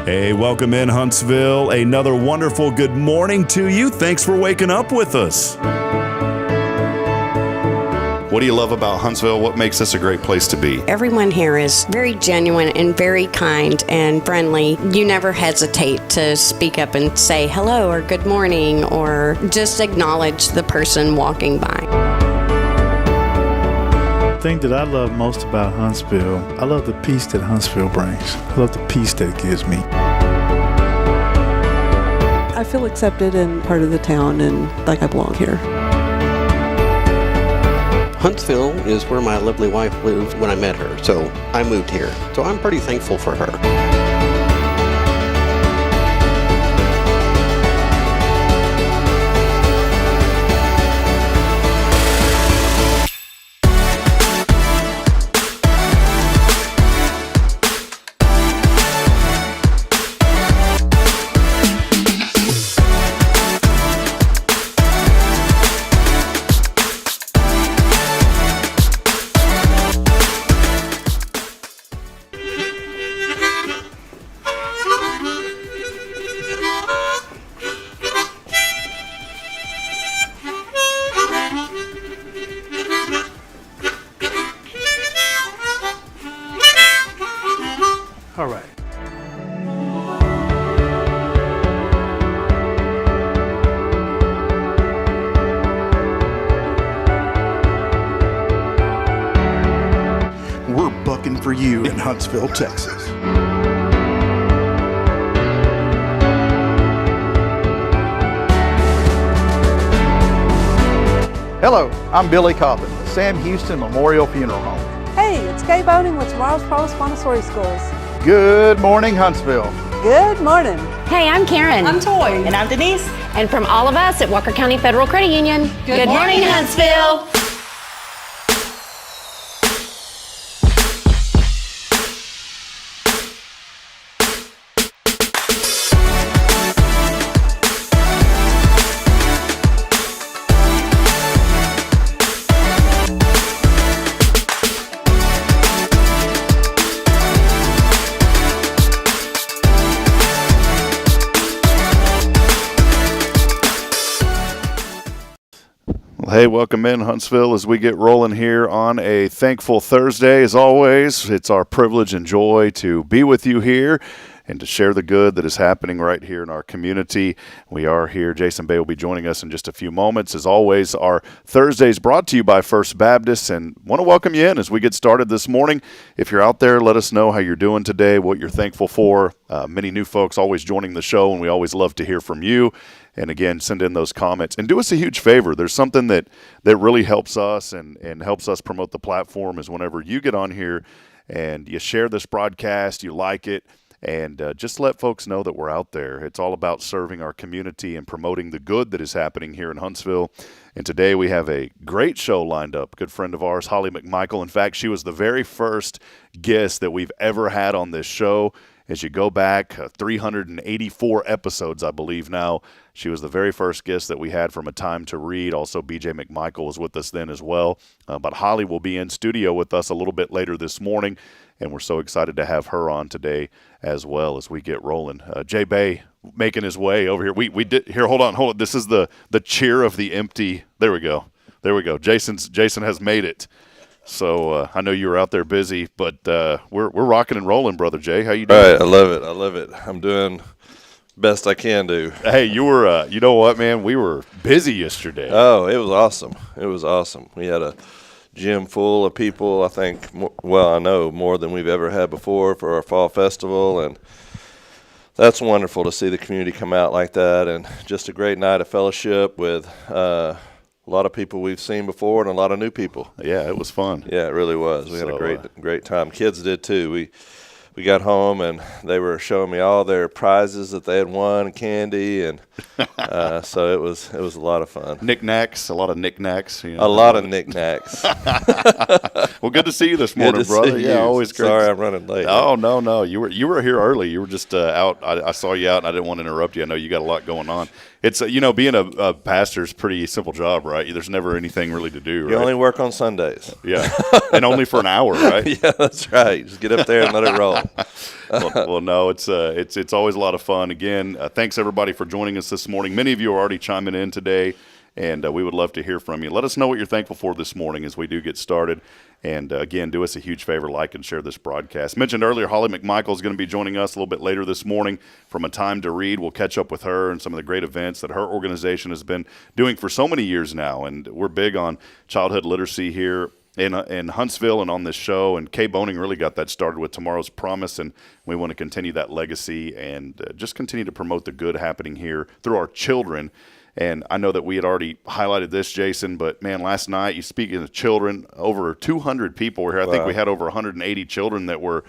Hey, welcome in Huntsville. Another wonderful good morning to you. Thanks for waking up with us. What do you love about Huntsville? What makes this a great place to be? Everyone here is very genuine and very kind and friendly. You never hesitate to speak up and say hello or good morning or just acknowledge the person walking by. The thing that I love most about Huntsville, I love the peace that Huntsville brings. I love the peace that it gives me. I feel accepted and part of the town and like I belong here. Huntsville is where my lovely wife lived when I met her, so I moved here. So I'm pretty thankful for her. All right. We're bucking for you in Huntsville, Texas. Hello, I'm Billy Cobbin, Sam Houston Memorial Funeral Home. Hey, it's Kay Boning with Tomorrow's Promise Montessori Schools. Good morning, Huntsville. Good morning. Hey, I'm Karen. I'm Toy. And I'm Denise. And from all of us at Walker County Federal Credit Union, good morning, Huntsville. Hey, welcome in Huntsville as we get rolling here on a thankful Thursday. As always, it's our privilege and joy to be with you here and to share the good that is happening right here in our community. We are here. Jason Bay will be joining us in just a few moments. As always, our Thursday is brought to you by First Baptist, and want to welcome you in as we get started this morning. If you're out there, let us know how you're doing today, what you're thankful for. Many new folks always joining the show, and we always love to hear from you. And again, send in those comments. And do us a huge favor. There's something that really helps us and helps us promote the platform is whenever you get on here and you share this broadcast, you like it, and just let folks know that we're out there. It's all about serving our community and promoting the good that is happening here in Huntsville. And today we have a great show lined up. Good friend of ours, Holly McMichael. In fact, she was the very first guest that we've ever had on this show. As you go back 384 episodes, I believe now, she was the very first guest that we had from A Time to Read. Also, BJ McMichael was with us then as well. But Holly will be in studio with us a little bit later this morning, and we're so excited to have her on today as well as we get rolling. Jay Bay making his way over here. We did here. Hold on. This is the cheer of the empty. There we go. Jason has made it. So I know you were out there busy, but we're rocking and rolling, Brother Jay. How you doing? All right, I love it. I'm doing best I can do. Hey, you were, you know what, man? We were busy yesterday. Oh, it was awesome. We had a gym full of people, I think, I know more than we've ever had before for our fall festival, and that's wonderful to see the community come out like that, and just a great night of fellowship with a lot of people we've seen before and a lot of new people. Yeah, it was fun. Yeah, it really was. We had a great time. Kids did too. We got home and they were showing me all their prizes that they had won, candy, and so it was a lot of fun. Knickknacks, a lot of knickknacks. A lot of knickknacks. Well, good to see you this morning, brother. Yeah, always great. Sorry, I'm running late. Oh, no. You were here early. You were just out. I saw you out, and I didn't want to interrupt you. I know you got a lot going on. It's being a pastor is a pretty simple job, right? There's never anything really to do, right? You only work on Sundays. Yeah, and only for an hour, right? Yeah, that's right. Just get up there and let it roll. on. Well, no, it's always a lot of fun. Again, thanks everybody for joining us this morning. Many of you are already chiming in today, and we would love to hear from you. Let us know what you're thankful for this morning as we do get started. And again, do us a huge favor, like and share this broadcast. Mentioned earlier, Holly McMichael is going to be joining us a little bit later this morning from A Time to Read. We'll catch up with her and some of the great events that her organization has been doing for so many years now. And we're big on childhood literacy here in Huntsville and on this show. And Kay Boning really got that started with Tomorrow's Promise, and we want to continue that legacy and just continue to promote the good happening here through our children. And I know that we had already highlighted this, Jason, but man, last night, you speaking of children, over 200 people were here. I think we had over 180 children that were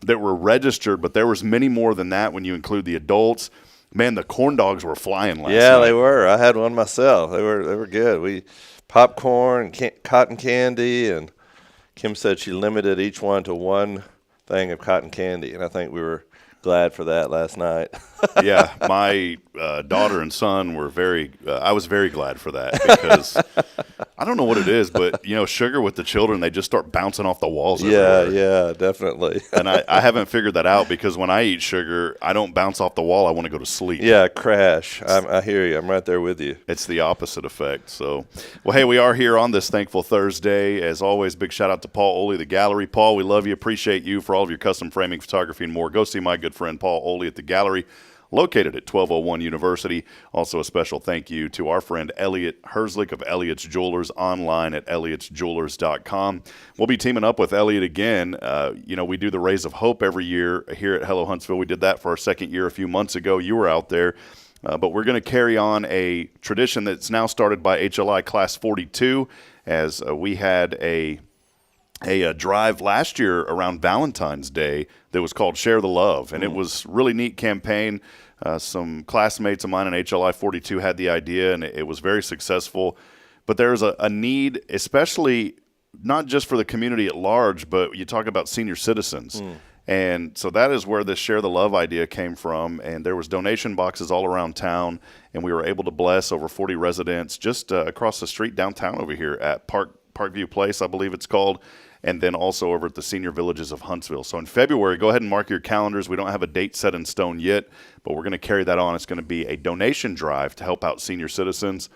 registered, but there was many more than that when you include the adults. Man, the corn dogs were flying last night. Yeah, they were. I had one myself. They were good. We popcorn, cotton candy, and Kim said she limited each one to one thing of cotton candy, and I think we were glad for that last night. Yeah, my daughter and son were I was very glad for that, because I don't know what it is, but, sugar with the children, they just start bouncing off the walls everywhere. Yeah, definitely. And I haven't figured that out, because when I eat sugar, I don't bounce off the wall. I want to go to sleep. Yeah, crash. I hear you. I'm right there with you. It's the opposite effect. So, well, hey, we are here on this Thankful Thursday. As always, big shout out to Paul Oley, the gallery. Paul, we love you. Appreciate you for all of your custom framing, photography, and more. Go see my good friend Paul Oley at the gallery, located at 1201 University. Also, a special thank you to our friend Elliot Herzlich of Elliot's Jewelers, online at elliotsjewelers.com. We'll be teaming up with Elliot again. We do the Rays of Hope every year here at Hello Huntsville. We did that for our second year a few months ago. You were out there. But we're going to carry on a tradition that's now started by HLI Class 42, as we had a drive last year around Valentine's Day that was called Share the Love, and it was a really neat campaign. Some classmates of mine in HLI 42 had the idea, and it was very successful. But there's a need, especially not just for the community at large, but you talk about senior citizens. And so that is where this Share the Love idea came from. And there was donation boxes all around town, and we were able to bless over 40 residents just across the street downtown over here at Parkview Place, I believe it's called, and then also over at the Senior Villages of Huntsville. So in February, go ahead and mark your calendars. We don't have a date set in stone yet, but we're going to carry that on. It's going to be a donation drive to help out senior citizens.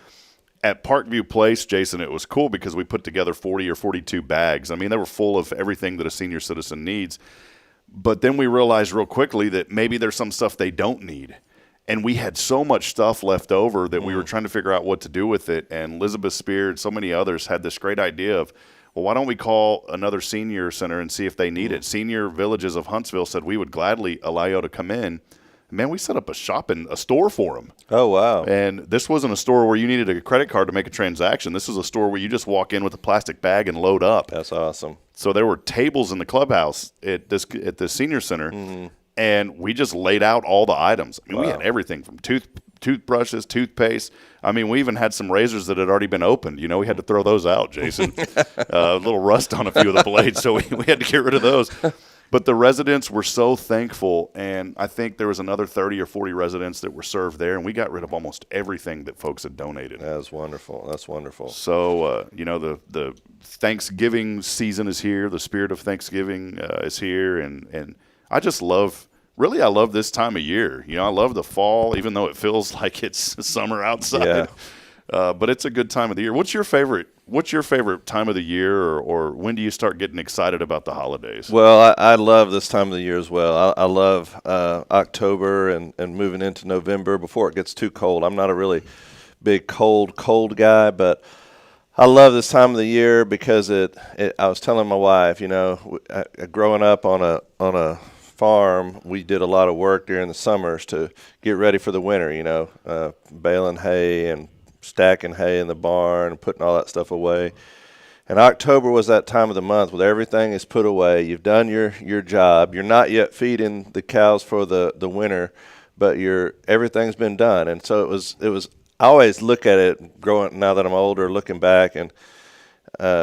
At Parkview Place, Jason, it was cool because we put together 40 or 42 bags. I mean, they were full of everything that a senior citizen needs. But then we realized real quickly that maybe there's some stuff they don't need. And we had so much stuff left over that we were trying to figure out what to do with it. And Elizabeth Spear and so many others had this great idea of, well, why don't we call another senior center and see if they need it? Senior Villages of Huntsville said we would gladly allow you to come in. Man, we set up a store for them. Oh, wow. And this wasn't a store where you needed a credit card to make a transaction. This was a store where you just walk in with a plastic bag and load up. That's awesome. So there were tables in the clubhouse at the senior center, and we just laid out all the items. I mean, we had everything from toothbrushes, toothpaste. I mean, we even had some razors that had already been opened. We had to throw those out, Jason. A little rust on a few of the blades, so we had to get rid of those. But the residents were so thankful, and I think there was another 30 or 40 residents that were served there, and we got rid of almost everything that folks had donated. That's wonderful. That's wonderful. So, the Thanksgiving season is here. The spirit of Thanksgiving is here, and I just love – really, I love this time of year. I love the fall, even though it feels like it's summer outside. Yeah. But it's a good time of the year. What's your favorite time of the year, or when do you start getting excited about the holidays? Well, I love this time of the year as well. I love October and moving into November before it gets too cold. I'm not a really big cold guy, but I love this time of the year because I was telling my wife, growing up on a farm, we did a lot of work during the summers to get ready for the winter, baling hay and stacking hay in the barn and putting all that stuff away. And October was that time of the month where everything is put away. You've done your job. You're not yet feeding the cows for the winter, but everything's been done. And so it was I always look at it growing, now that I'm older, looking back, and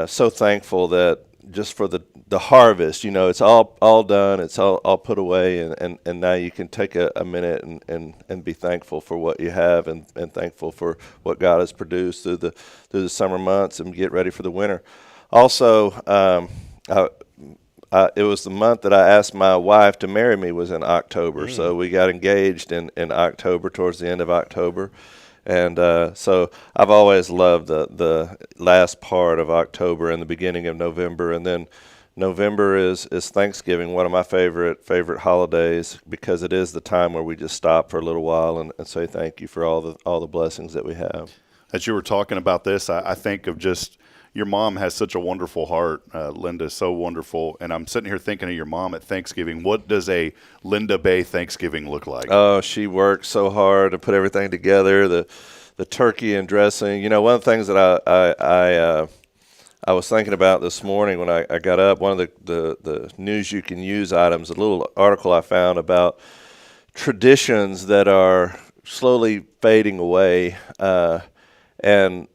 so thankful that just for the harvest, it's all done, it's all put away, and now you can take a minute and be thankful for what you have, and thankful for what God has produced through the summer months, and get ready for the winter. Also, I it was the month that I asked my wife to marry me was in October. So we got engaged in October, towards the end of October. And so I've always loved the last part of October and the beginning of November. And then November is Thanksgiving, one of my favorite holidays, because it is the time where we just stop for a little while and say thank you for all the blessings that we have. As you were talking about this, I think of just your mom has such a wonderful heart. Linda is so wonderful. And I'm sitting here thinking of your mom at Thanksgiving. What does a Linda Bay Thanksgiving look like? Oh, she worked so hard to put everything together, the turkey and dressing. You know, one of the things that I was thinking about this morning when I got up, one of the news you can use items, a little article I found about traditions that are slowly fading away. And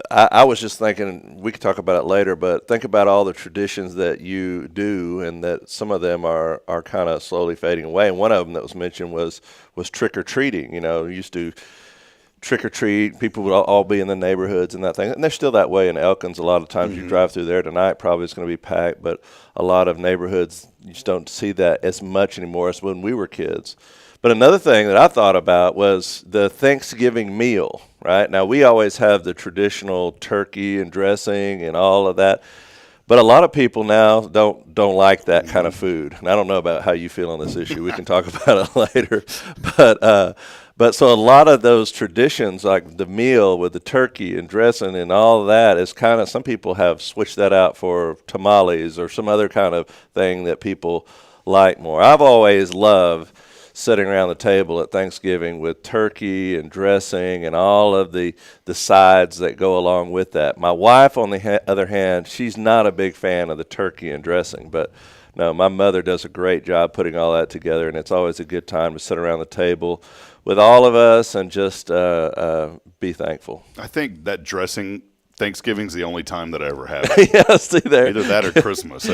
I was just thinking, we could talk about it later, but think about all the traditions that you do and that some of them are kind of slowly fading away. And one of them that was mentioned was trick-or-treating. You know, you used to trick-or-treat, people would all be in the neighborhoods and that thing. And they're still that way in Elkins. A lot of times you drive through there tonight, probably it's going to be packed, but a lot of neighborhoods, you just don't see that as much anymore as when we were kids. But another thing that I thought about was the Thanksgiving meal, right? Now, we always have the traditional turkey and dressing and all of that. But a lot of people now don't like that kind of food. And I don't know about how you feel on this issue. We can talk about it later. But so a lot of those traditions, like the meal with the turkey and dressing and all of that, is kind of, some people have switched that out for tamales or some other kind of thing that people like more. I've always loved sitting around the table at Thanksgiving with turkey and dressing and all of the sides that go along with that. My wife, on the other hand, she's not a big fan of the turkey and dressing, but no, my mother does a great job putting all that together, and it's always a good time to sit around the table with all of us and just be thankful. I think that dressing Thanksgiving's the only time that I ever have it. Yeah, see there. Either that or Christmas.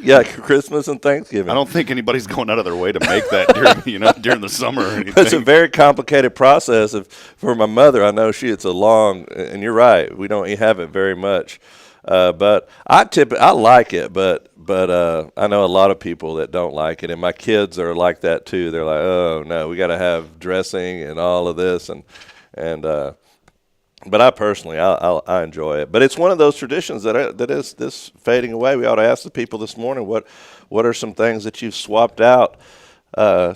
Yeah, Christmas and Thanksgiving. I don't think anybody's going out of their way to make that during the summer or anything. It's a very complicated process. For my mother, I know it's a long, and you're right, we don't have it very much. But I like it, but I know a lot of people that don't like it, and my kids are like that too. They're like, oh no, we got to have dressing and all of this, and but I personally, I enjoy it. But it's one of those traditions that is this fading away. We ought to ask the people this morning, what are some things that you've swapped out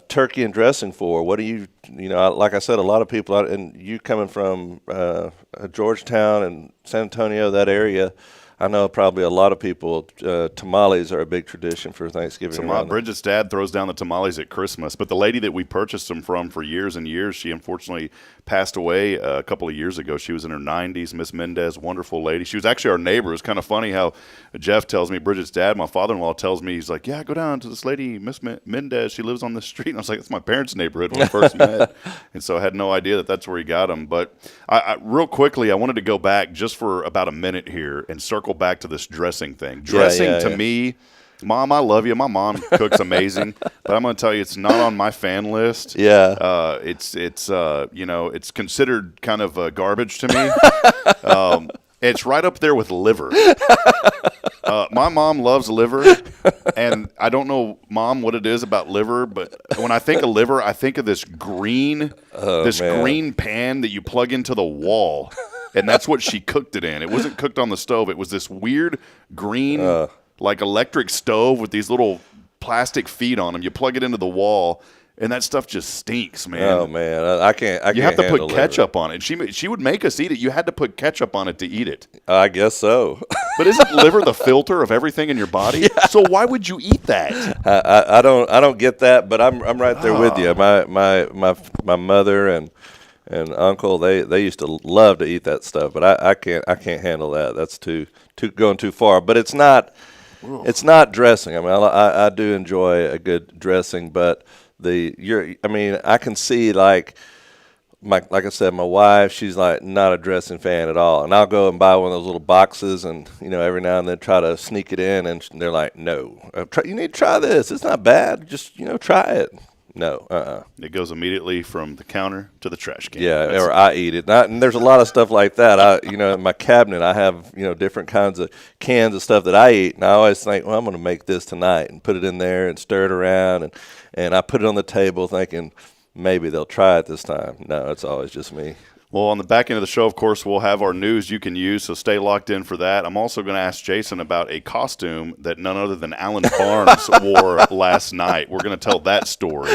turkey and dressing for? What do you like I said, a lot of people, and you coming from Georgetown and San Antonio, that area, I know probably a lot of people, tamales are a big tradition for Thanksgiving. So Bridget's dad throws down the tamales at Christmas, but the lady that we purchased them from for years and years, she unfortunately passed away a couple of years ago. She was in her 90s, Miss Mendez, wonderful lady. She was actually our neighbor. It's kind of funny how Jeff tells me, Bridget's dad, my father-in-law, tells me, he's like, yeah, go down to this lady, Miss Mendez. She lives on this street. And I was like, it's my parents' neighborhood when we first met. And so I had no idea that that's where he got them. But I real quickly, I wanted to go back just for about a minute here and circle back to this dressing thing. Dressing to me, Mom, I love you. My mom cooks amazing, but I'm going to tell you, it's not on my fan list. Yeah, it's considered kind of garbage to me. It's right up there with liver. My mom loves liver, and I don't know, Mom, what it is about liver, but when I think of liver, I think of this green pan that you plug into the wall. And that's what she cooked it in. It wasn't cooked on the stove. It was this weird green, like electric stove with these little plastic feet on them. You plug it into the wall, and that stuff just stinks, man. Oh man, I can't. You have to put ketchup on it. She would make us eat it. You had to put ketchup on it to eat it. I guess so. But isn't liver the filter of everything in your body? Yeah. So why would you eat that? I don't get that, but I'm right there with you. My mother and uncle, they used to love to eat that stuff, but I can't handle that. That's too going too far. But it's not dressing. I mean, I do enjoy a good dressing, but I can see like I said, my wife, she's like not a dressing fan at all, and I'll go and buy one of those little boxes, and every now and then try to sneak it in, and they're like, no, you need to try this. It's not bad. Just try it. No. It goes immediately from the counter to the trash can. Yeah, or I eat it. And there's a lot of stuff like that. In my cabinet, I have, different kinds of cans of stuff that I eat. And I always think, well, I'm going to make this tonight and put it in there and stir it around. And I put it on the table thinking maybe they'll try it this time. No, it's always just me. Well, on the back end of the show, of course, we'll have our news you can use, so stay locked in for that. I'm also going to ask Jason about a costume that none other than Alan Barnes wore last night. We're going to tell that story.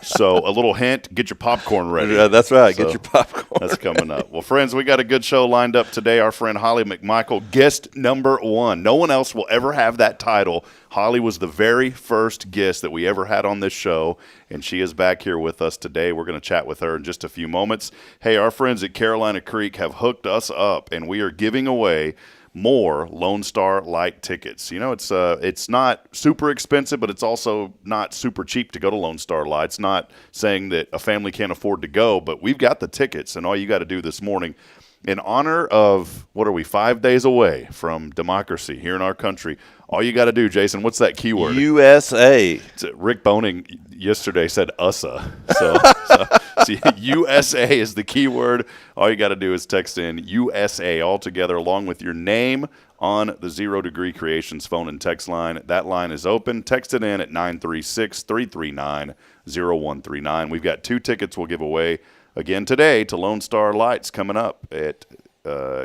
So a little hint, get your popcorn ready. Yeah, that's right. Get your popcorn. That's coming up. Well, friends, we got a good show lined up today. Our friend Holly McMichael, guest number 1. No one else will ever have that title. Holly was the very first guest that we ever had on this show, and she is back here with us today. We're going to chat with her in just a few moments. Hey, our friends at Carolina Creek have hooked us up, and we are giving away more Lone Star Light tickets. It's not super expensive, but it's also not super cheap to go to Lone Star Light. It's not saying that a family can't afford to go, but we've got the tickets, and all you got to do this morning, in honor of, 5 days away from democracy here in our country, all you got to do, Jason, what's that keyword? USA. Rick Boning yesterday said USA. So USA is the keyword. All you got to do is text in USA all together along with your name on the 0 Degree Creations phone and text line. That line is open. Text it in at 936-339-0139. We've got 2 tickets we'll give away again today to Lone Star Lights coming up at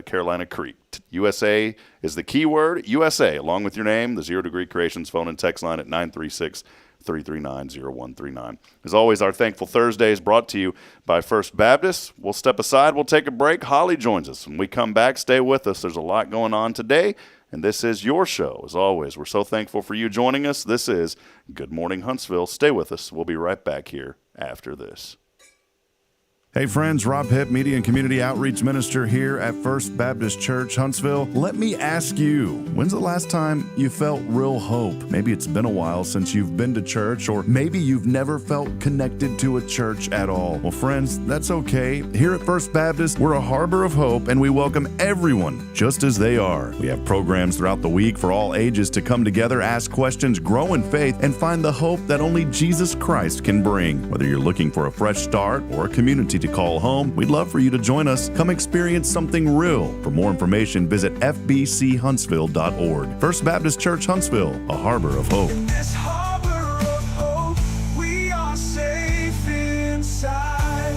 Carolina Creek. USA is the keyword, USA, along with your name, the 0 Degree Creations phone and text line at 936-339-0139. As always, our Thankful Thursday is brought to you by First Baptist. We'll step aside. We'll take a break. Holly joins us. When we come back, stay with us. There's a lot going on today, and this is your show. As always, we're so thankful for you joining us. This is Good Morning Huntsville. Stay with us. We'll be right back here after this. Hey friends, Rob Hipp, Media and Community Outreach Minister here at First Baptist Church, Huntsville. Let me ask you, when's the last time you felt real hope? Maybe it's been a while since you've been to church, or maybe you've never felt connected to a church at all. Well, friends, that's okay. Here at First Baptist, we're a harbor of hope, and we welcome everyone just as they are. We have programs throughout the week for all ages to come together, ask questions, grow in faith, and find the hope that only Jesus Christ can bring. Whether you're looking for a fresh start or a community to call home, we'd love for you to join us. Come experience something real. For more information, visit fbchuntsville.org. First Baptist Church Huntsville, a harbor of hope. This harbor of hope, we are safe inside.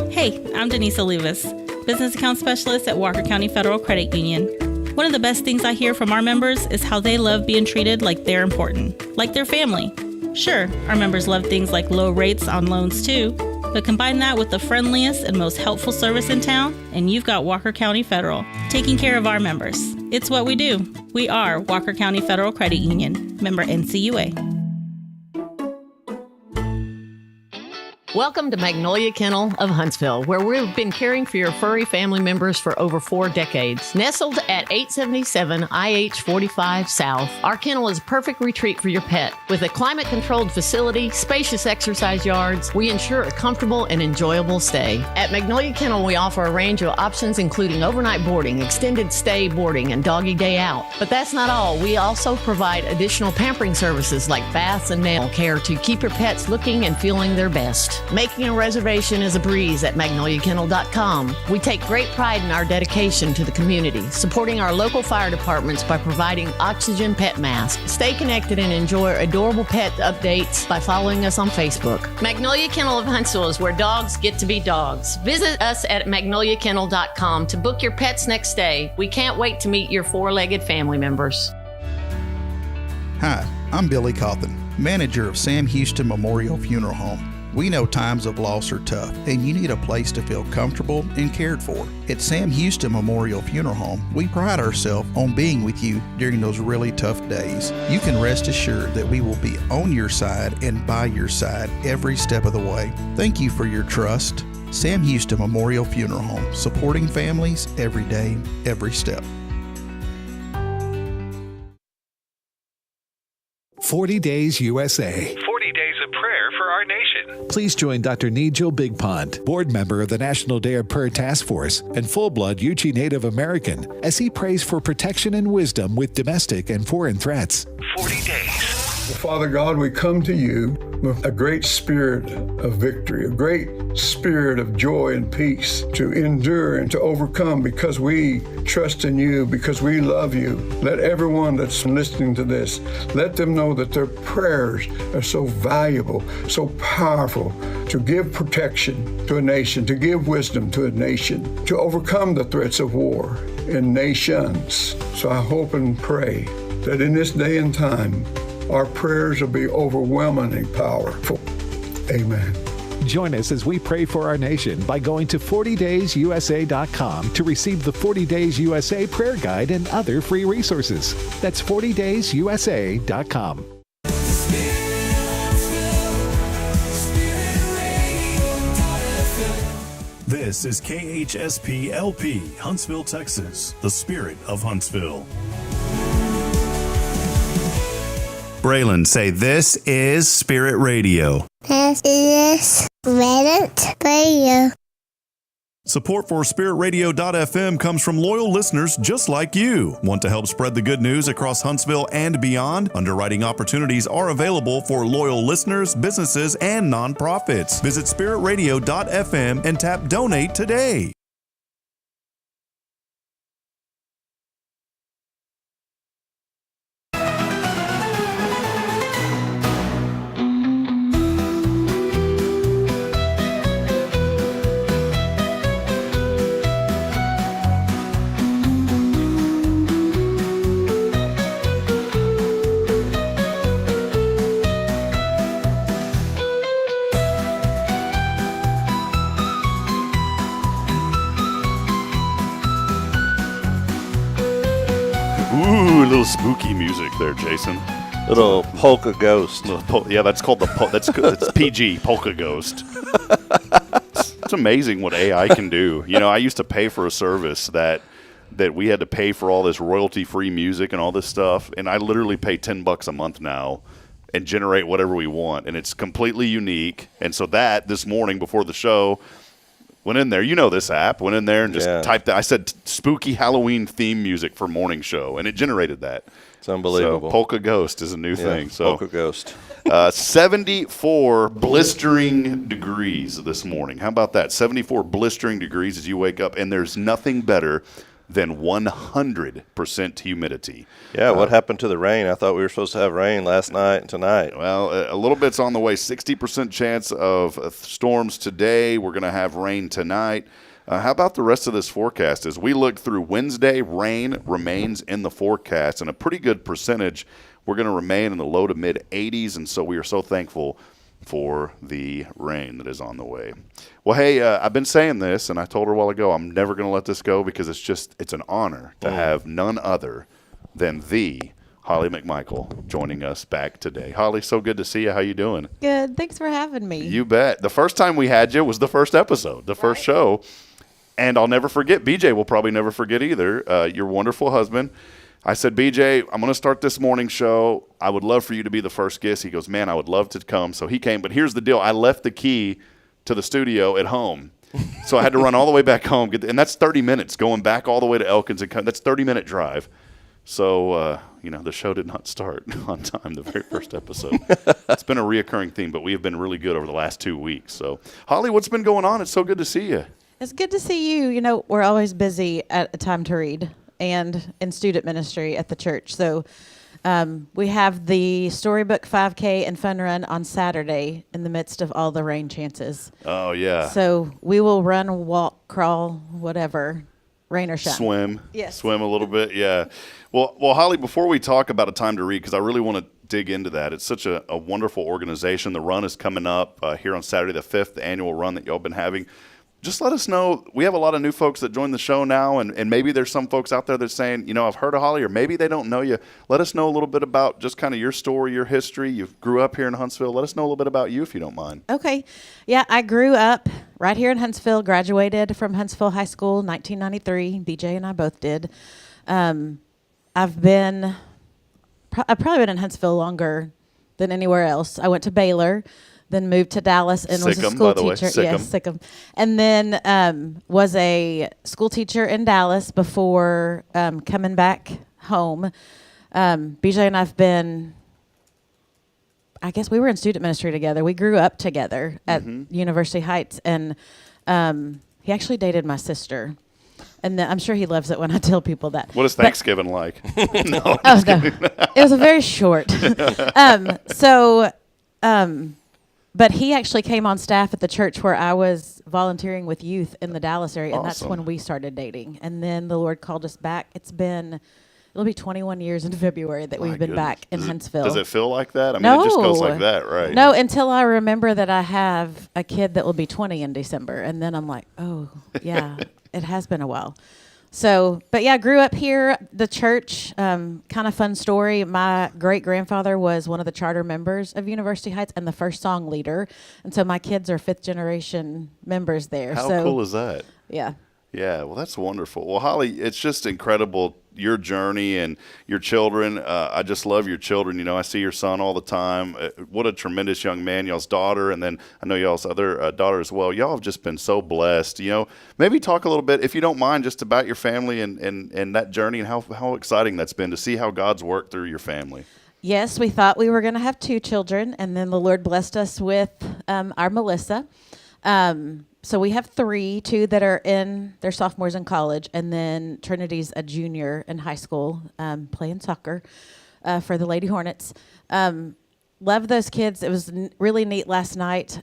Hey, I'm Denise Olivas, Business Account Specialist at Walker County Federal Credit Union. One of the best things I hear from our members is how they love being treated like they're important, like their family. Sure, our members love things like low rates on loans too, but combine that with the friendliest and most helpful service in town, and you've got Walker County Federal, taking care of our members. It's what we do. We are Walker County Federal Credit Union, member NCUA. Welcome to Magnolia Kennel of Huntsville, where we've been caring for your furry family members for over 4 decades. Nestled at 877 IH 45 South, our kennel is a perfect retreat for your pet. With a climate-controlled facility, spacious exercise yards, we ensure a comfortable and enjoyable stay. At Magnolia Kennel, we offer a range of options including overnight boarding, extended stay boarding, and doggy day out. But that's not all. We also provide additional pampering services like baths and nail care to keep your pets looking and feeling their best. Making a reservation is a breeze at magnoliakennel.com. We take great pride in our dedication to the community, supporting our local fire departments by providing oxygen pet masks. Stay connected and enjoy adorable pet updates by following us on Facebook. Magnolia Kennel of Huntsville is where dogs get to be dogs. Visit us at magnoliakennel.com to book your pet's next stay. We can't wait to meet your 4-legged family members. Hi, I'm Billy Cawthon, manager of Sam Houston Memorial Funeral Home. We know times of loss are tough, and you need a place to feel comfortable and cared for. At Sam Houston Memorial Funeral Home, we pride ourselves on being with you during those really tough days. You can rest assured that we will be on your side and by your side every step of the way. Thank you for your trust. Sam Houston Memorial Funeral Home, supporting families every day, every step. 40 Days USA. 40 Days a prayer for our nation. Please join Dr. Nigel Big Pond, board member of the National Day of Prayer Task Force and full-blood Yuchi Native American, as he prays for protection and wisdom with domestic and foreign threats. 40 days. Father God, we come to you with a great spirit of victory, a great spirit of joy and peace to endure and to overcome because we trust in you, because we love you. Let everyone that's listening to this, let them know that their prayers are so valuable, so powerful to give protection to a nation, to give wisdom to a nation, to overcome the threats of war in nations. So I hope and pray that in this day and time, our prayers will be overwhelmingly powerful. Amen. Join us as we pray for our nation by going to 40daysusa.com to receive the 40 Days USA prayer guide and other free resources. That's 40daysusa.com. This is KHSP LP, Huntsville, Texas, the spirit of Huntsville. Braylon, say, this is Spirit Radio. This is Spirit Radio. Support for SpiritRadio.fm comes from loyal listeners just like you. Want to help spread the good news across Huntsville and beyond? Underwriting opportunities are available for loyal listeners, businesses, and nonprofits. Visit SpiritRadio.fm and tap Donate today. Ooh, a little spooky music there, Jason. Little polka ghost. Yeah, that's called it's PG, polka ghost. It's amazing what AI can do. You know, I used to pay for a service that we had to pay for all this royalty-free music and all this stuff, and I literally pay $10 a month now and generate whatever we want, and it's completely unique. And so that this morning before the show, went in there, you know this app, went in there and just typed that. I said spooky Halloween theme music for morning show, and it generated that. It's unbelievable. So Polka Ghost is a new thing. So Polka Ghost. 74 blistering degrees this morning. How about that? 74 blistering degrees as you wake up, and there's nothing better than 100% humidity. Yeah, what happened to the rain? I thought we were supposed to have rain last night and tonight. Well, a little bit's on the way. 60% chance of storms today. We're going to have rain tonight. How about the rest of this forecast? As we look through Wednesday, rain remains in the forecast, and a pretty good percentage. We're going to remain in the low to mid 80s, and so we are so thankful for the rain that is on the way. Well, hey, I've been saying this, and I told her a while ago, I'm never going to let this go because it's an honor to have none other than the Holly McMichael joining us back today. Holly, so good to see you. How you doing? Good. Thanks for having me. You bet. The first time we had you was the first episode, the first show, and I'll never forget. BJ will probably never forget either. Your wonderful husband. I said, BJ, I'm going to start this morning show. I would love for you to be the first guest. He goes, man, I would love to come. So he came. But here's the deal. I left the key to the studio at home. So I had to run all the way back home. And that's 30 minutes going back all the way to Elkins. That's a 30-minute drive. So, the show did not start on time, the very first episode. It's been a reoccurring theme, but we have been really good over the last 2 weeks. So, Holly, what's been going on? It's so good to see you. It's good to see you. You know, we're always busy at a time to read and in student ministry at the church. So we have the Storybook 5K and Fun Run on Saturday in the midst of all the rain chances. Oh, yeah. So we will run, walk, crawl, whatever, rain or shine. Swim. Yes. Swim a little bit, yeah. Well, Holly, before we talk about a time to read, because I really want to dig into that, it's such a wonderful organization. The run is coming up here on Saturday, the 5th annual run that y'all been having. Just let us know. We have a lot of new folks that join the show now, and maybe there's some folks out there that's saying, I've heard of Holly, or maybe they don't know you. Let us know a little bit about just kind of your story, your history. You grew up here in Huntsville. Let us know a little bit about you, if you don't mind. Okay. Yeah, I grew up right here in Huntsville, graduated from Huntsville High School, 1993. BJ and I both did. I've probably been in Huntsville longer than anywhere else. I went to Baylor, then moved to Dallas and was a Sikkim, school by the way. teacher. Sikkim. Yes, Sikkim. And then was a school teacher in Dallas before coming back home. BJ and I've been, I guess we were in student ministry together. We grew up together at University Heights, and he actually dated my sister. And I'm sure he loves it when I tell people that. What is Thanksgiving like? No. It was a very short. But he actually came on staff at the church where I was volunteering with youth in the Dallas area, and that's when we started dating. And then the Lord called us back. It'll be 21 years in February that we've been back in Huntsville. Does it feel like that? I mean, No. it just goes like that, right? No, until I remember that I have a kid that will be 20 in December. And then I'm like, oh, yeah, it has been a while. So, but yeah, grew up here, the church, kind of fun story. My great-grandfather was one of the charter members of University Heights and the first song leader. And so my kids are fifth-generation members there. How cool is that? Yeah. Yeah, well, that's wonderful. Well, Holly, it's just incredible, your journey and your children. I just love your children. You know, I see your son all the time. What a tremendous young man. Y'all's daughter, and then I know y'all's other daughter as well. Y'all have just been so blessed. You know, maybe talk a little bit, if you don't mind, just about your family and that journey and how exciting that's been to see how God's worked through your family. Yes, we thought we were going to have 2 children, and then the Lord blessed us with our Melissa. So we have 3, 2 that are they're sophomores in college, and then Trinity's a junior in high school, playing soccer for the Lady Hornets. Love those kids. It was really neat last night.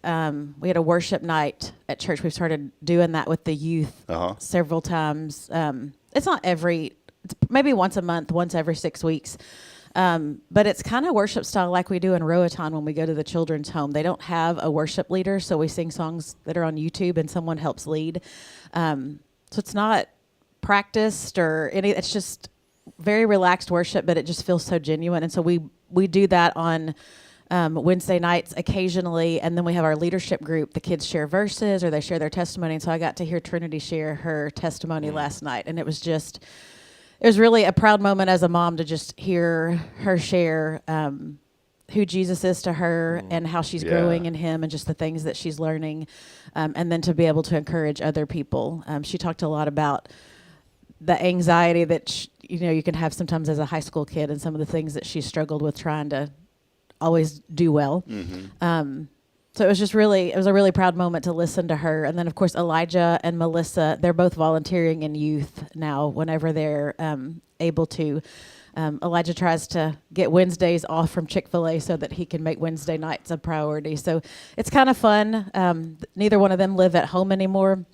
We had a worship night at church. We've started doing that with the youth several times. It's not it's maybe once a month, once every 6 weeks. But it's kind of worship style like we do in Roatan when we go to the children's home. They don't have a worship leader, so we sing songs that are on YouTube and someone helps lead. So it's not practiced or any. It's just very relaxed worship, but it just feels so genuine. And so we do that on Wednesday nights occasionally, and then we have our leadership group. The kids share verses or they share their testimony. And so I got to hear Trinity share her testimony last night, and it was really a proud moment as a mom to just hear her share who Jesus is to her and how she's growing in him and just the things that she's learning, and then to be able to encourage other people. She talked a lot about the anxiety that you can have sometimes as a high school kid and some of the things that she struggled with trying to always do well. So it was a really proud moment to listen to her. And then, of course, Elijah and Melissa, they're both volunteering in youth now whenever they're able to. Elijah tries to get Wednesdays off from Chick-fil-A so that he can make Wednesday nights a priority. So it's kind of fun. Neither one of them live at home anymore.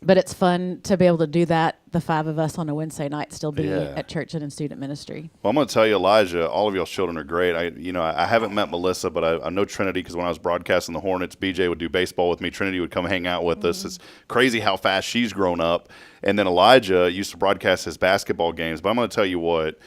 But it's fun to be able to do that, the 5 of us on a Wednesday night, still be at church and in student ministry. Well, I'm going to tell you, Elijah, all of y'all's children are great. I haven't met Melissa, but I know Trinity because when I was broadcasting the Hornets, BJ would do baseball with me. Trinity would come hang out with us. It's crazy how fast she's grown up. And then Elijah used to broadcast his basketball games. But I'm going to tell you what,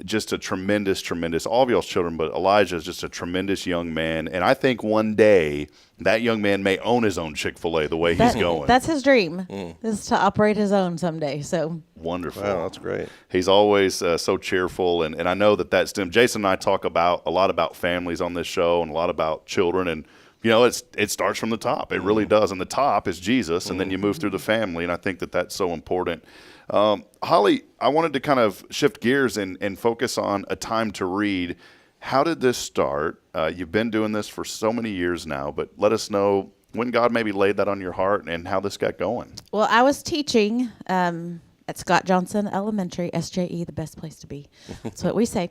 just a tremendous, all of y'all's children, but Elijah is just a tremendous young man. And I think one day that young man may own his own Chick-fil-A the way he's going. That's his dream, is to operate his own someday. So wonderful. Wow, that's great. He's always so cheerful. And I know that stems. Jason and I talk a lot about families on this show and a lot about children. And, it starts from the top. It really does. And the top is Jesus. And then you move through the family. And I think that's so important. Holly, I wanted to kind of shift gears and focus on a time to read. How did this start? You've been doing this for so many years now, but let us know when God maybe laid that on your heart and how this got going. Well, I was teaching at Scott Johnson Elementary, SJE, the best place to be. That's what we say.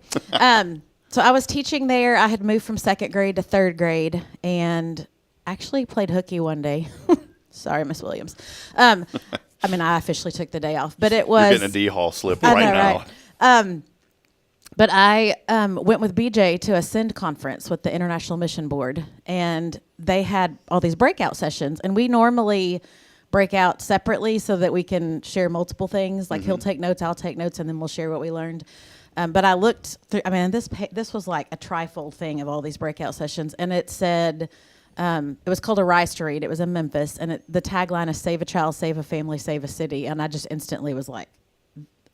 So I was teaching there. I had moved from 2nd grade to 3rd grade and actually played hooky one day. Sorry, Miss Williams. I officially took the day off, but it was... You're getting a D-Hall slip right now. Right? But I went with BJ to a SEND conference with the International Mission Board, and they had all these breakout sessions, and we normally break out separately so that we can share multiple things. Like he'll take notes, I'll take notes, and then we'll share what we learned. But I looked through, this was like a trifold thing of all these breakout sessions, and it said... it was called A Rise to Read. It was in Memphis, and the tagline is "Save a child, save a family, save a city." And I just instantly was like,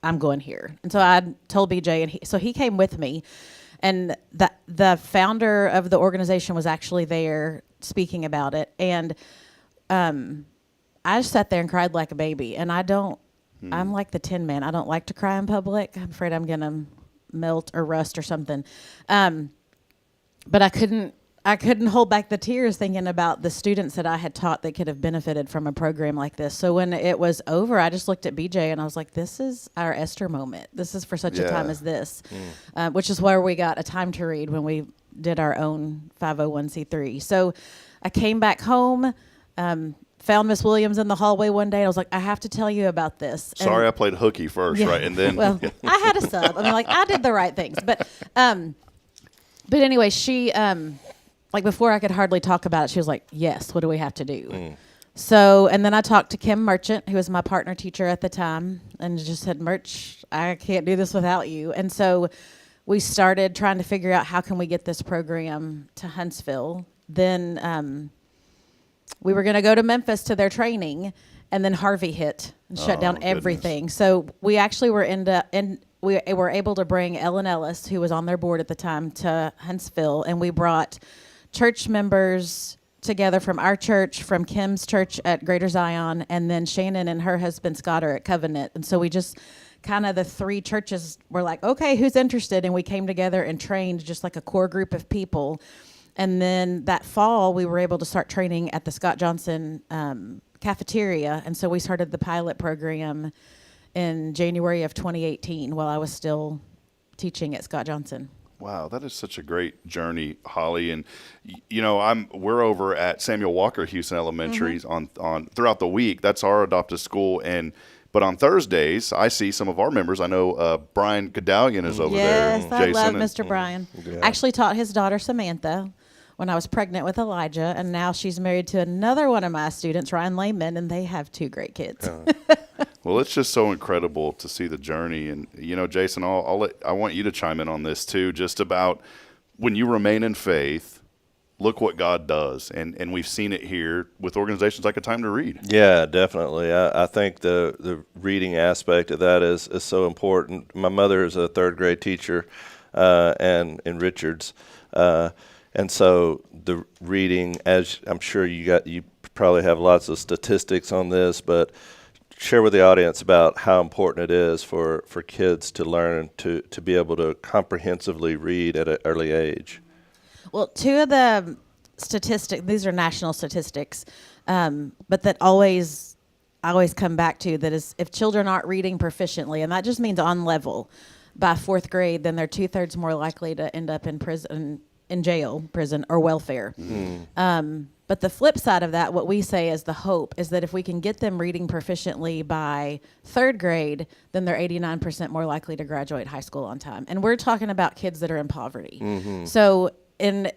"I'm going here." And so I told BJ, and so he came with me, And the founder of the organization was actually there speaking about it. And I just sat there and cried like a baby. And I'm like the Tin Man. I don't like to cry in public. I'm afraid I'm going to melt or rust or something. But I couldn't hold back the tears thinking about the students that I had taught that could have benefited from a program like this. So when it was over, I just looked at BJ and I was like, this is our Esther moment. This is for such a time as this, which is where we got a time to read when we did our own 501c3. So I came back home, found Miss Williams in the hallway one day. And I was like, I have to tell you about this. Sorry, I played hooky first, right? And then I had a sub. I mean, like, I did the right things. But anyway, she... like before I could hardly talk about it, she was like, yes, what do we have to do? So, and then I talked to Kim Merchant, who was my partner teacher at the time, and just said, Merch, I can't do this without you. And so we started trying to figure out how can we get this program to Huntsville. Then we were going to go to Memphis to their training, and then Harvey hit and shut down everything. So we actually we were able to bring Ellen Ellis, who was on their board at the time, to Huntsville, and we brought church members together from our church, from Kim's church at Greater Zion, and then Shannon and her husband Scott are at Covenant. And so we just kind of the three churches were like, okay, who's interested? And we came together and trained just like a core group of people. And then that fall, we were able to start training at the Scott Johnson cafeteria. And so we started the pilot program in January of 2018 while I was still teaching at Scott Johnson. Wow, that is such a great journey, Holly. And we're over at Samuel Walker Houston Elementary on throughout the week. That's our adopted school, but on Thursdays I see some of our members. I know Brian Godallion is over there. Yes, I love Mr. Brian. Actually taught his daughter Samantha when I was pregnant with Elijah, and now she's married to another one of my students, Ryan Lehman, and they have two great kids. Well, it's just so incredible to see the journey. And, Jason, I want you to chime in on this too, just about when you remain in faith, look what God does. And we've seen it here with organizations like A Time to Read. Yeah, definitely. I think the reading aspect of that is so important. My mother is a third grade teacher and in Richards. And so the reading, as I'm sure you probably have lots of statistics on this, but share with the audience about how important it is for kids to learn to be able to comprehensively read at an early age. Well, two of the statistics, these are national statistics, but that I always come back to, that is, if children aren't reading proficiently, and that just means on level, by fourth grade, then they're 2/3 more likely to end up in prison, prison, or welfare. But the flip side of that, what we say is the hope, is that if we can get them reading proficiently by third grade, then they're 89% more likely to graduate high school on time. And we're talking about kids that are in poverty. So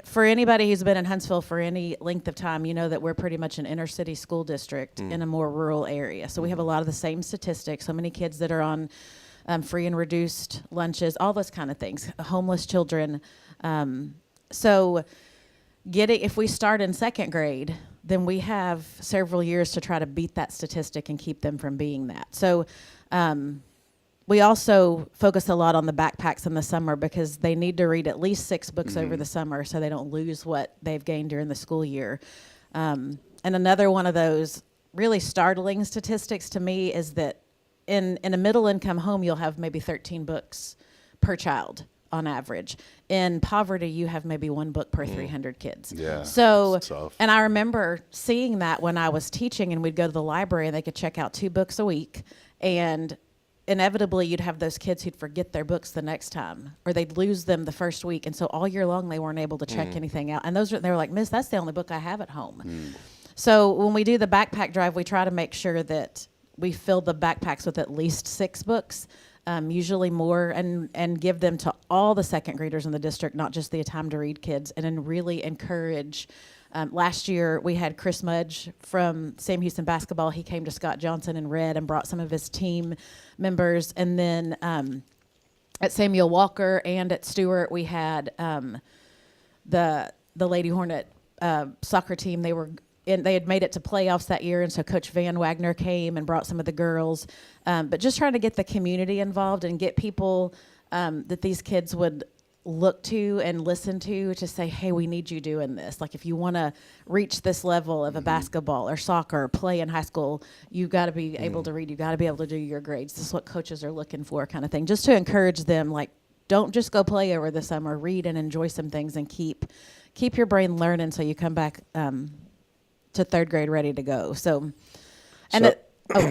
for anybody who's been in Huntsville for any length of time, you know that we're pretty much an inner city school district in a more rural area. So we have a lot of the same statistics. So many kids that are on free and reduced lunches, all those kind of things, homeless children. So if we start in second grade, then we have several years to try to beat that statistic and keep them from being that. So we also focus a lot on the backpacks in the summer because they need to read at least 6 books over the summer so they don't lose what they've gained during the school year. And another one of those really startling statistics to me is that in a middle-income home, you'll have maybe 13 books per child on average. In poverty, you have maybe 1 book per 300 kids. Yeah. So, and I remember seeing that when I was teaching, and we'd go to the library and they could check out 2 books a week, and inevitably you'd have those kids who'd forget their books the next time, or they'd lose them the first week, and so all year long they weren't able to check anything out. And they were like, Miss, that's the only book I have at home. So when we do the backpack drive, we try to make sure that we fill the backpacks with at least 6 books. Usually more, and give them to all the second graders in the district, not just the A Time to Read kids, and then really encourage. Last year, we had Chris Mudge from Sam Houston Basketball. He came to Scott Johnson and read and brought some of his team members. And then at Samuel Walker and at Stewart, we had the Lady Hornet soccer team. They had made it to playoffs that year, and so Coach Van Wagner came and brought some of the girls. But just trying to get the community involved and get people that these kids would look to and listen to say, hey, we need you doing this. Like if you want to reach this level of a basketball or soccer or play in high school, you got to be able to read. You got to be able to do your grades. This is what coaches are looking for, kind of thing. Just to encourage them, like, don't just go play over the summer. Read and enjoy some things and keep your brain learning so you come back to third grade ready to go. So, and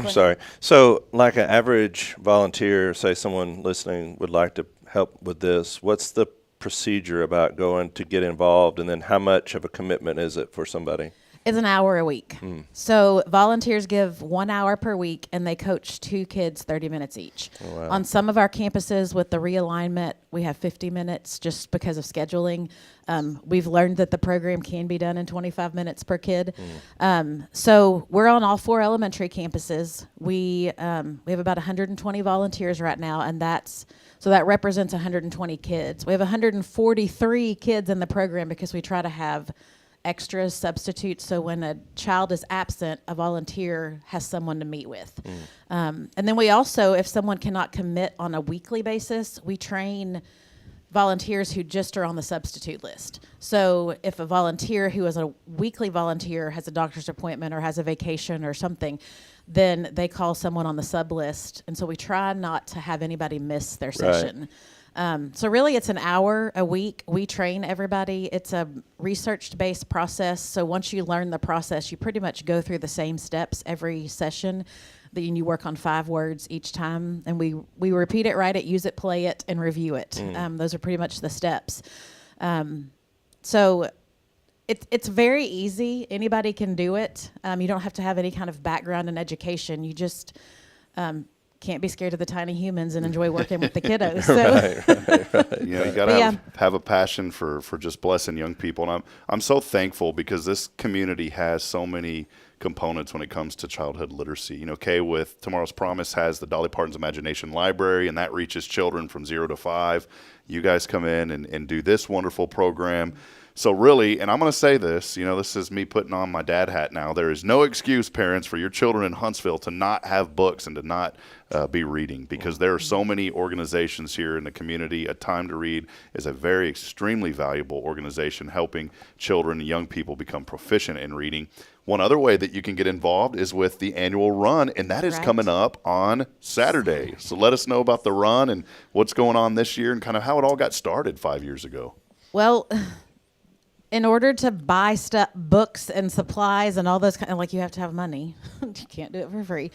sorry. So, like an average volunteer, say someone listening would like to help with this, what's the procedure about going to get involved, and then how much of a commitment is it for somebody? It's an hour a week. So volunteers give 1 hour per week, and they coach 2 kids 30 minutes each. Oh, wow. On some of our campuses with the realignment, we have 50 minutes just because of scheduling. We've learned that the program can be done in 25 minutes per kid. So we're on all 4 elementary campuses. We have about 120 volunteers right now, and that represents 120 kids. We have 143 kids in the program because we try to have extra substitutes, so when a child is absent, a volunteer has someone to meet with. And then we also, if someone cannot commit on a weekly basis, we train volunteers who just are on the substitute list. So if a volunteer who is a weekly volunteer has a doctor's appointment or has a vacation or something, then they call someone on the sub list. And so we try not to have anybody miss their session. So really it's an hour a week. We train everybody. It's a research-based process. So once you learn the process, you pretty much go through the same steps every session. Then you work on 5 words each time. And we repeat it, write it, use it, play it, and review it. Those are pretty much the steps. So it's very easy. Anybody can do it. You don't have to have any kind of background in education. You just can't be scared of the tiny humans and enjoy working with the kiddos. So. Right. You know, you got to have a passion for just blessing young people. And I'm so thankful because this community has so many components when it comes to childhood literacy. You know, Kay with Tomorrow's Promise has the Dolly Parton's Imagination Library, and that reaches children from 0 to 5. You guys come in and do this wonderful program. So really, and I'm going to say this, you know, this is me putting on my dad hat now. There is no excuse, parents, for your children in Huntsville to not have books and to not be reading, because there are so many organizations here in the community. A Time to Read is a very extremely valuable organization helping children and young people become proficient in reading. One other way that you can get involved is with the annual run, and that is coming up on Saturday. So let us know about the run and what's going on this year and kind of how it all got started 5 years ago. Well, in order to buy books and supplies and all those kind of, like, you have to have money. You can't do it for free.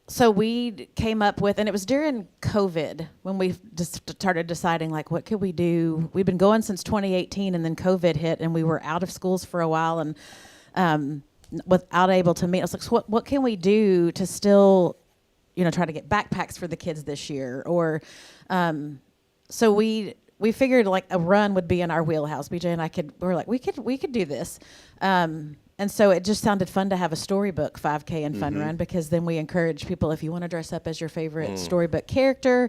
So we came up with, and it was during COVID when we just started deciding, like, what could we do? We've been going since 2018, and then COVID hit, and we were out of schools for a while and without able to meet. I was like, so what can we do to still, you know, try to get backpacks for the kids this year? Or so we figured like a run would be in our wheelhouse. BJ and I we could do this. And so it just sounded fun to have a storybook 5K and fun run, because then we encourage people, if you want to dress up as your favorite storybook character,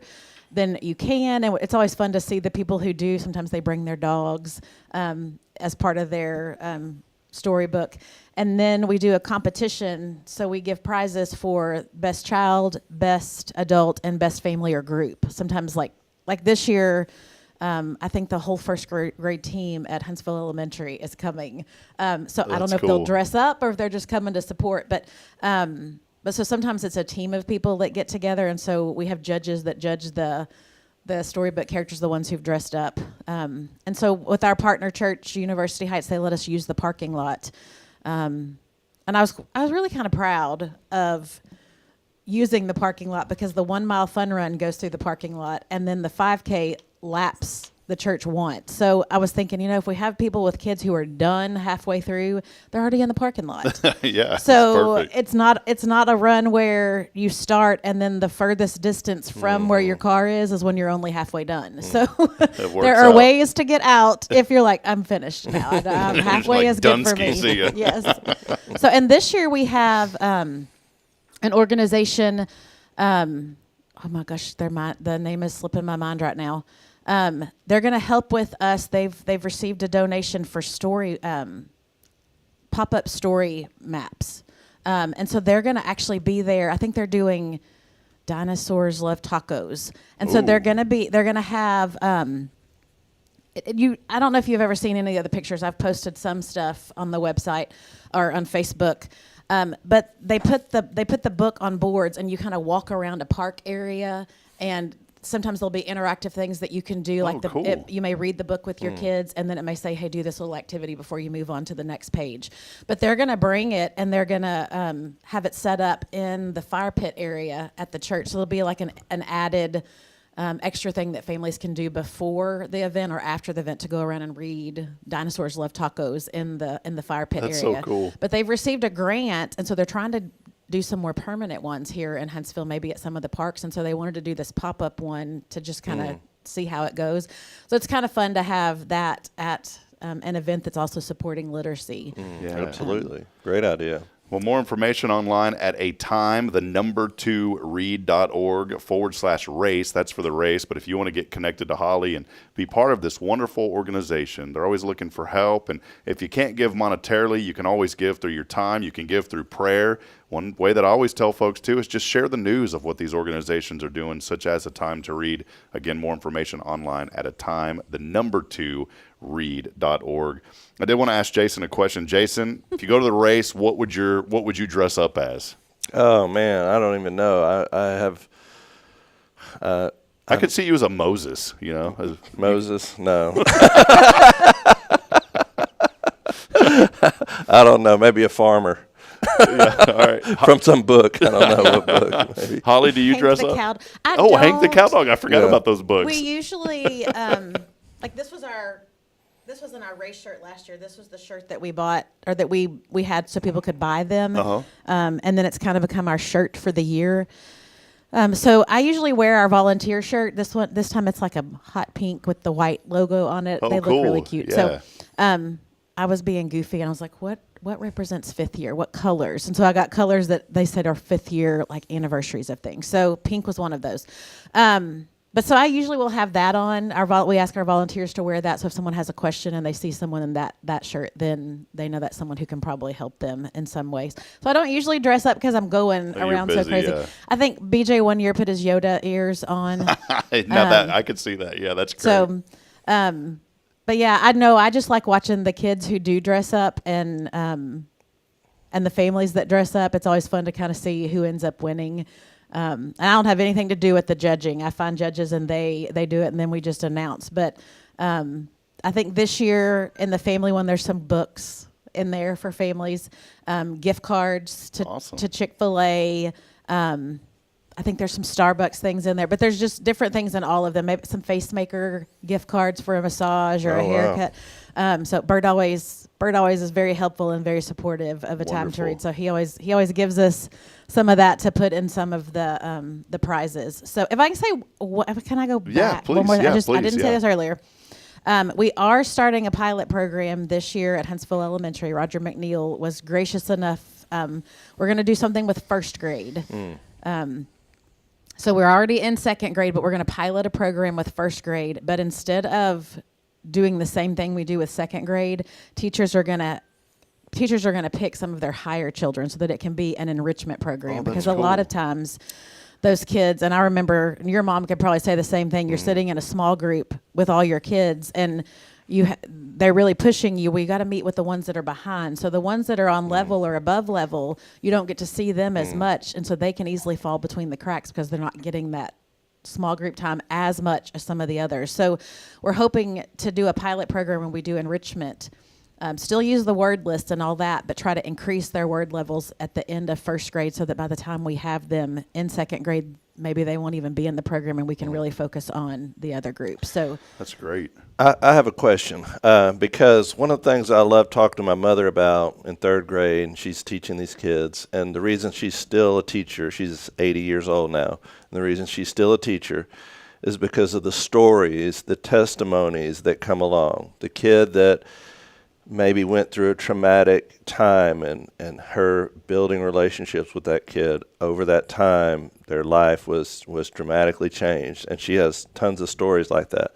then you can. And it's always fun to see the people who do. Sometimes they bring their dogs as part of their storybook. And then we do a competition. So we give prizes for best child, best adult, and best family or group. Sometimes like this year, I think the whole first grade team at Huntsville Elementary is coming. So I don't know if they'll dress up or if they're just coming to support. But so sometimes it's a team of people that get together, and so we have judges that judge the storybook characters, the ones who've dressed up. And so with our partner church, University Heights, they let us use the parking lot. And I was really kind of proud of using the parking lot, because the 1 mile fun run goes through the parking lot, and then the 5K laps the church once. So I was thinking, you know, if we have people with kids who are done halfway through, they're already in the parking lot. Yeah. So it's not a run where you start and then the furthest distance from where your car is when you're only halfway done. So there are ways to get out if you're like, I'm finished now. I'm halfway like is good for me. Yes. So, and this year we have an organization. Oh my gosh, the name is slipping my mind right now. They're going to help with us. They've received a donation for pop-up story maps, and so they're going to actually be there. I think they're doing Dinosaurs Love Tacos, and so they're going to have I don't know if you've ever seen any of the pictures. I've posted some stuff on the website or on Facebook. But they put the book on boards, and you kind of walk around a park area, and sometimes there'll be interactive things that you can do, like cool. You may read the book with your kids, and then it may say, hey, do this little activity before you move on to the next page. But they're going to bring it, and they're going to have it set up in the fire pit area at the church. So it'll be like an added extra thing that families can do before the event or after the event, to go around and read Dinosaurs Love Tacos in the fire pit That's area. so cool. But they've received a grant, and so they're trying to do some more permanent ones here in Huntsville, maybe at some of the parks. And so they wanted to do this pop-up one to just kind of see how it goes. So it's kind of fun to have that at an event that's also supporting literacy. Yeah, absolutely. Great idea. Well, more information online at atime2read.org/race. That's for the race. But if you want to get connected to Holly and be part of this wonderful organization, they're always looking for help. And if you can't give monetarily, you can always give through your time. You can give through prayer. One way that I always tell folks, too, is just share the news of what these organizations are doing, such as A Time to Read. Again, more information online at atime2read.org. I did want to ask Jason a question. Jason, if you go to the race, what would you dress up as? Oh, man, I don't even know. I have... I could see you as a Moses, as Moses? No. I don't know. Maybe a farmer. Yeah, all right. From some book. I don't know what book. Maybe. Holly, do you Hank dress the up? Cow- Hank the Cowdog. I forgot about those books. We usually, this wasn't our race shirt last year. This was the shirt that we bought, or that we had so people could buy them. Uh-huh. And then it's kind of become our shirt for the year. So I usually wear our volunteer shirt. This time it's like a hot pink with the white logo on it. Oh, they cool. look really cute. Yeah. So I was being goofy, and I was like, what represents fifth year? What colors? And so I got colors that they said are fifth year, like anniversaries of things. So pink was one of those. But so I usually will have that on. We ask our volunteers to wear that, so if someone has a question and they see someone in that shirt, then they know that's someone who can probably help them in some ways. So I don't usually dress up because I'm going around busy, so crazy. yeah. I think BJ one year put his Yoda ears on. Now that I could see that. Yeah, that's great. So, but yeah, I know I just like watching the kids who do dress up and the families that dress up. It's always fun to kind of see who ends up winning. And I don't have anything to do with the judging. I find judges and they do it, and then we just announce. But I think this year in the family one, there's some books in there for families, gift cards to Chick-fil-A. I think there's some Starbucks things in there, but there's just different things in all of them. Maybe some face maker gift cards for a massage or a haircut. Wow. So Bert always is very helpful and very supportive of A Time to Read. So he always gives us some of that to put in some of the prizes. So if I can say, can I go back? Yeah, please. One more? Yeah, I didn't say this earlier. We are starting a pilot program this year at Huntsville Elementary. Roger McMichael was gracious enough. We're going to do something with first grade. So we're already in second grade, but we're going to pilot a program with first grade. But instead of doing the same thing we do with second grade, teachers are going to pick some of their higher children so that it can be an enrichment program. Because a lot of times those kids, and I remember your mom could probably say the same thing, you're sitting in a small group with all your kids, and they're really pushing you. We got to meet with the ones that are behind. So the ones that are on level or above level, you don't get to see them as much, and so they can easily fall between the cracks because they're not getting that small group time as much as some of the others. So we're hoping to do a pilot program when we do enrichment. Still use the word list and all that, but try to increase their word levels at the end of first grade so that by the time we have them in second grade, maybe they won't even be in the program and we can really focus on the other groups. So that's great. I have a question because one of the things I love talking to my mother about in third grade, and she's teaching these kids, and the reason she's still a teacher, she's 80 years old now, and the reason she's still a teacher is because of the stories, the testimonies that come along. The kid that maybe went through a traumatic time and her building relationships with that kid over that time, their life was dramatically changed. And she has tons of stories like that.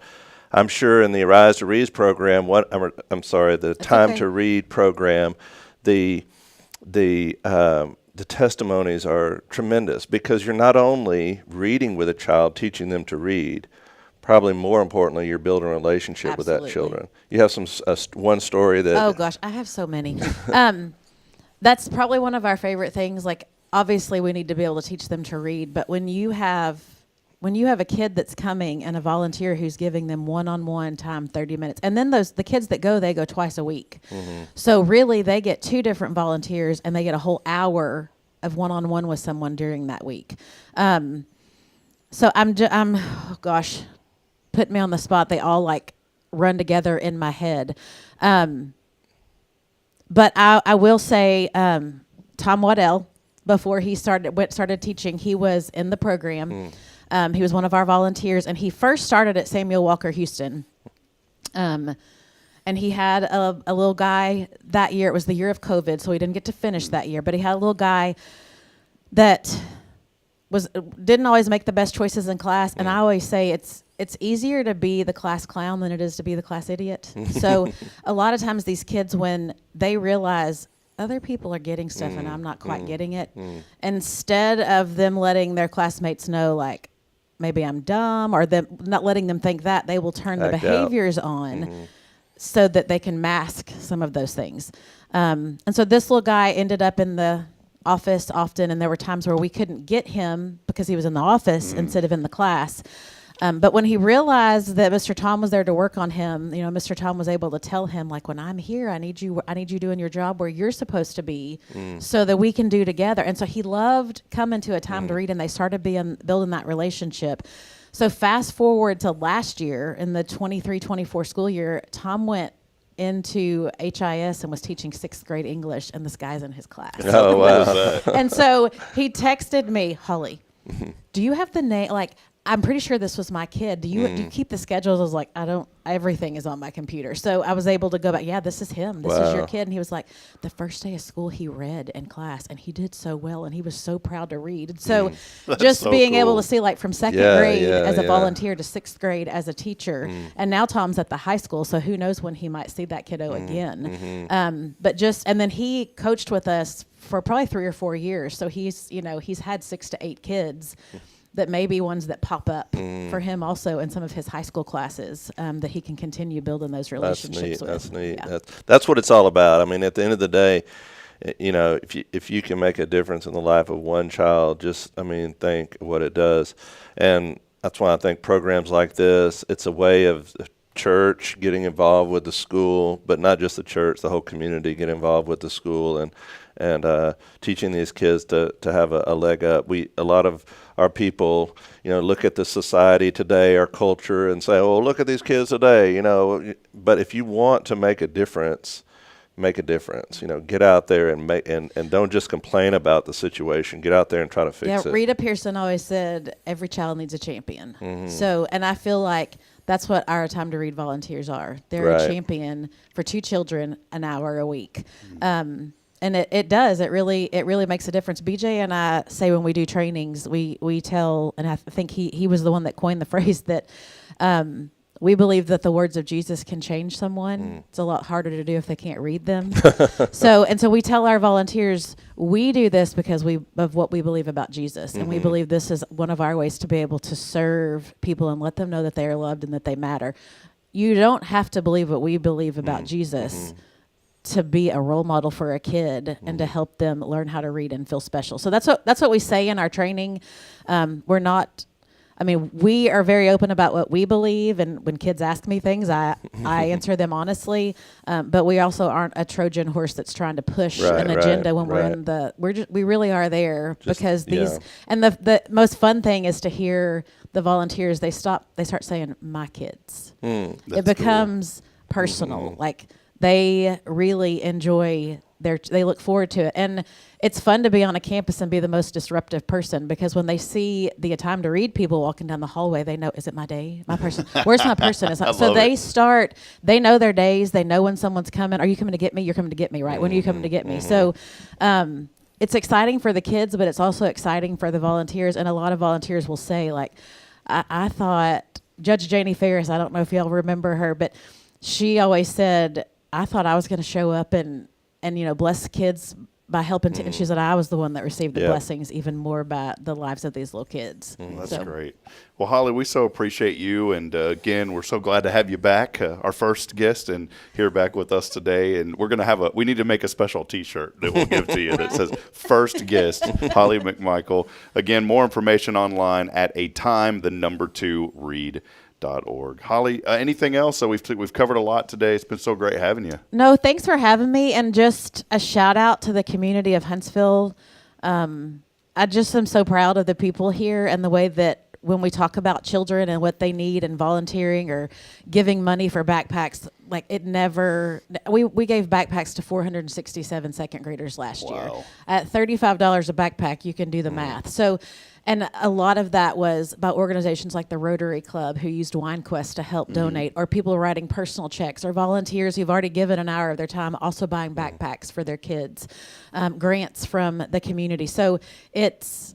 I'm sure in the Arise to Read program, the Time to Read program, the testimonies are tremendous because you're not only reading with a child, teaching them to read. probably more importantly, you're building a relationship with that children. You have one story that. Oh gosh, I have so many. That's probably one of our favorite things. Like, obviously, we need to be able to teach them to read, but when you have a kid that's coming and a volunteer who's giving them one-on-one time, 30 minutes, and then the kids that they go twice a week. Mm-hmm. So really, they get 2 different volunteers, and they get a whole hour of one-on-one with someone during that week. So I'm oh gosh, put me on the spot. They all like run together in my head. But I will say, Tom Waddell, before he started teaching, he was in the program. He was one of our volunteers, and he first started at Samuel Walker Houston. And he had a little guy that year. It was the year of COVID, so he didn't get to finish that year. But he had a little guy that didn't always make the best choices in class. And I always say it's easier to be the class clown than it is to be the class idiot. So a lot of times these kids, when they realize other people are getting stuff and I'm not quite getting it, instead of them letting their classmates know, like, maybe I'm dumb, or them not letting them think that, they will turn the behaviors on so that they can mask some of those things. And so this little guy ended up in the office often, and there were times where we couldn't get him because he was in the office instead of in the class. But when he realized that Mr. Tom was there to work on him, Mr. Tom was able to tell him, like, when I'm here, I need you doing your job where you're supposed to be so that we can do together. And so he loved coming to a time to read, and they started building that relationship. So fast forward to last year, in the 23-24 school year, Tom went into HIS and was teaching 6th grade English, and this guy's in his class. Oh, wow. And so he texted me, Holly, do you have the name? Like, I'm pretty sure this was my kid. Do you keep the schedules? I was like, I don't. Everything is on my computer. So I was able to go back. Yeah, this is him. This is your kid. And he was like, the first day of school, he read in class, and he did so well, and he was so proud to read. And so just so being able to see, like, from 2nd grade as a volunteer to 6th grade as a teacher, and now Tom's at the high school, so who knows when he might see that kiddo again. And then he coached with us for probably 3 or 4 years. So he's had 6 to 8 kids that may be ones that pop up for him also in some of his high school classes, that he can continue building those relationships with. That's neat. Yeah. That's what it's all about. I mean, at the end of the day, if you can make a difference in the life of one child, think what it does. And that's why I think programs like this, it's a way of the church getting involved with the school, but not just the church, the whole community get involved with the school and teaching these kids to have a leg up. A lot of our people, look at the society today, our culture, and say, "Oh, look at these kids today," But if you want to make a difference, make a difference. Get out there and don't just complain about the situation. Get out there and try to fix it. Yeah, Rita Pearson always said, every child needs a champion. So, and I feel like that's what our Time to Read volunteers are. They're a champion for 2 children, an hour a week. And it does. It really makes a difference. BJ and I say when we do trainings, we tell, and I think he was the one that coined the phrase that we believe that the words of Jesus can change someone. It's a lot harder to do if they can't read them. So we tell our volunteers, we do this because of what we believe about Jesus, and we believe this is one of our ways to be able to serve people and let them know that they are loved and that they matter. You don't have to believe what we believe about Jesus to be a role model for a kid and to help them learn how to read and feel special. So that's what we say in our training. We are very open about what we believe, and when kids ask me things, I answer them honestly. But we also aren't a Trojan horse that's trying to push an agenda when we're in we really are there because and the most fun thing is to hear the volunteers, they start saying, my kids. It becomes personal. Like, they really enjoy they look forward to it. And it's fun to be on a campus and be the most disruptive person, because when they see the Time to Read people walking down the hallway, they know, is it my day? My person? Where's my person? So they know their days. They know when someone's coming. Are you coming to get me? You're coming to get me, right? When are you coming to get me? So it's exciting for the kids, but it's also exciting for the volunteers. And a lot of volunteers will say, like, I thought Judge Janie Ferris, I don't know if y'all remember her, but she always said, I thought I was going to show up and bless kids by helping. And she said, I was the one that received the Yep. blessings even more by the lives of these little kids. That's great. Well, Holly, we so appreciate you. And again, we're so glad to have you back, our first guest, and here back with us today. And we're going to we need to make a special T-shirt that we'll give to you that says first guest, Holly McMichael. Again, more information online at atime2read.org. Holly, anything else? So we've covered a lot today. It's been so great having you. No, thanks for having me. And just a shout out to the community of Huntsville. I just am so proud of the people here and the way that when we talk about children and what they need and volunteering or giving money for backpacks, like we gave backpacks to 467 second graders last year. At $35 a backpack, you can do the math. So, and a lot of that was by organizations like the Rotary Club who used WineQuest to help donate, or people writing personal checks, or volunteers who've already given an hour of their time also buying backpacks for their kids, grants from the community. So it's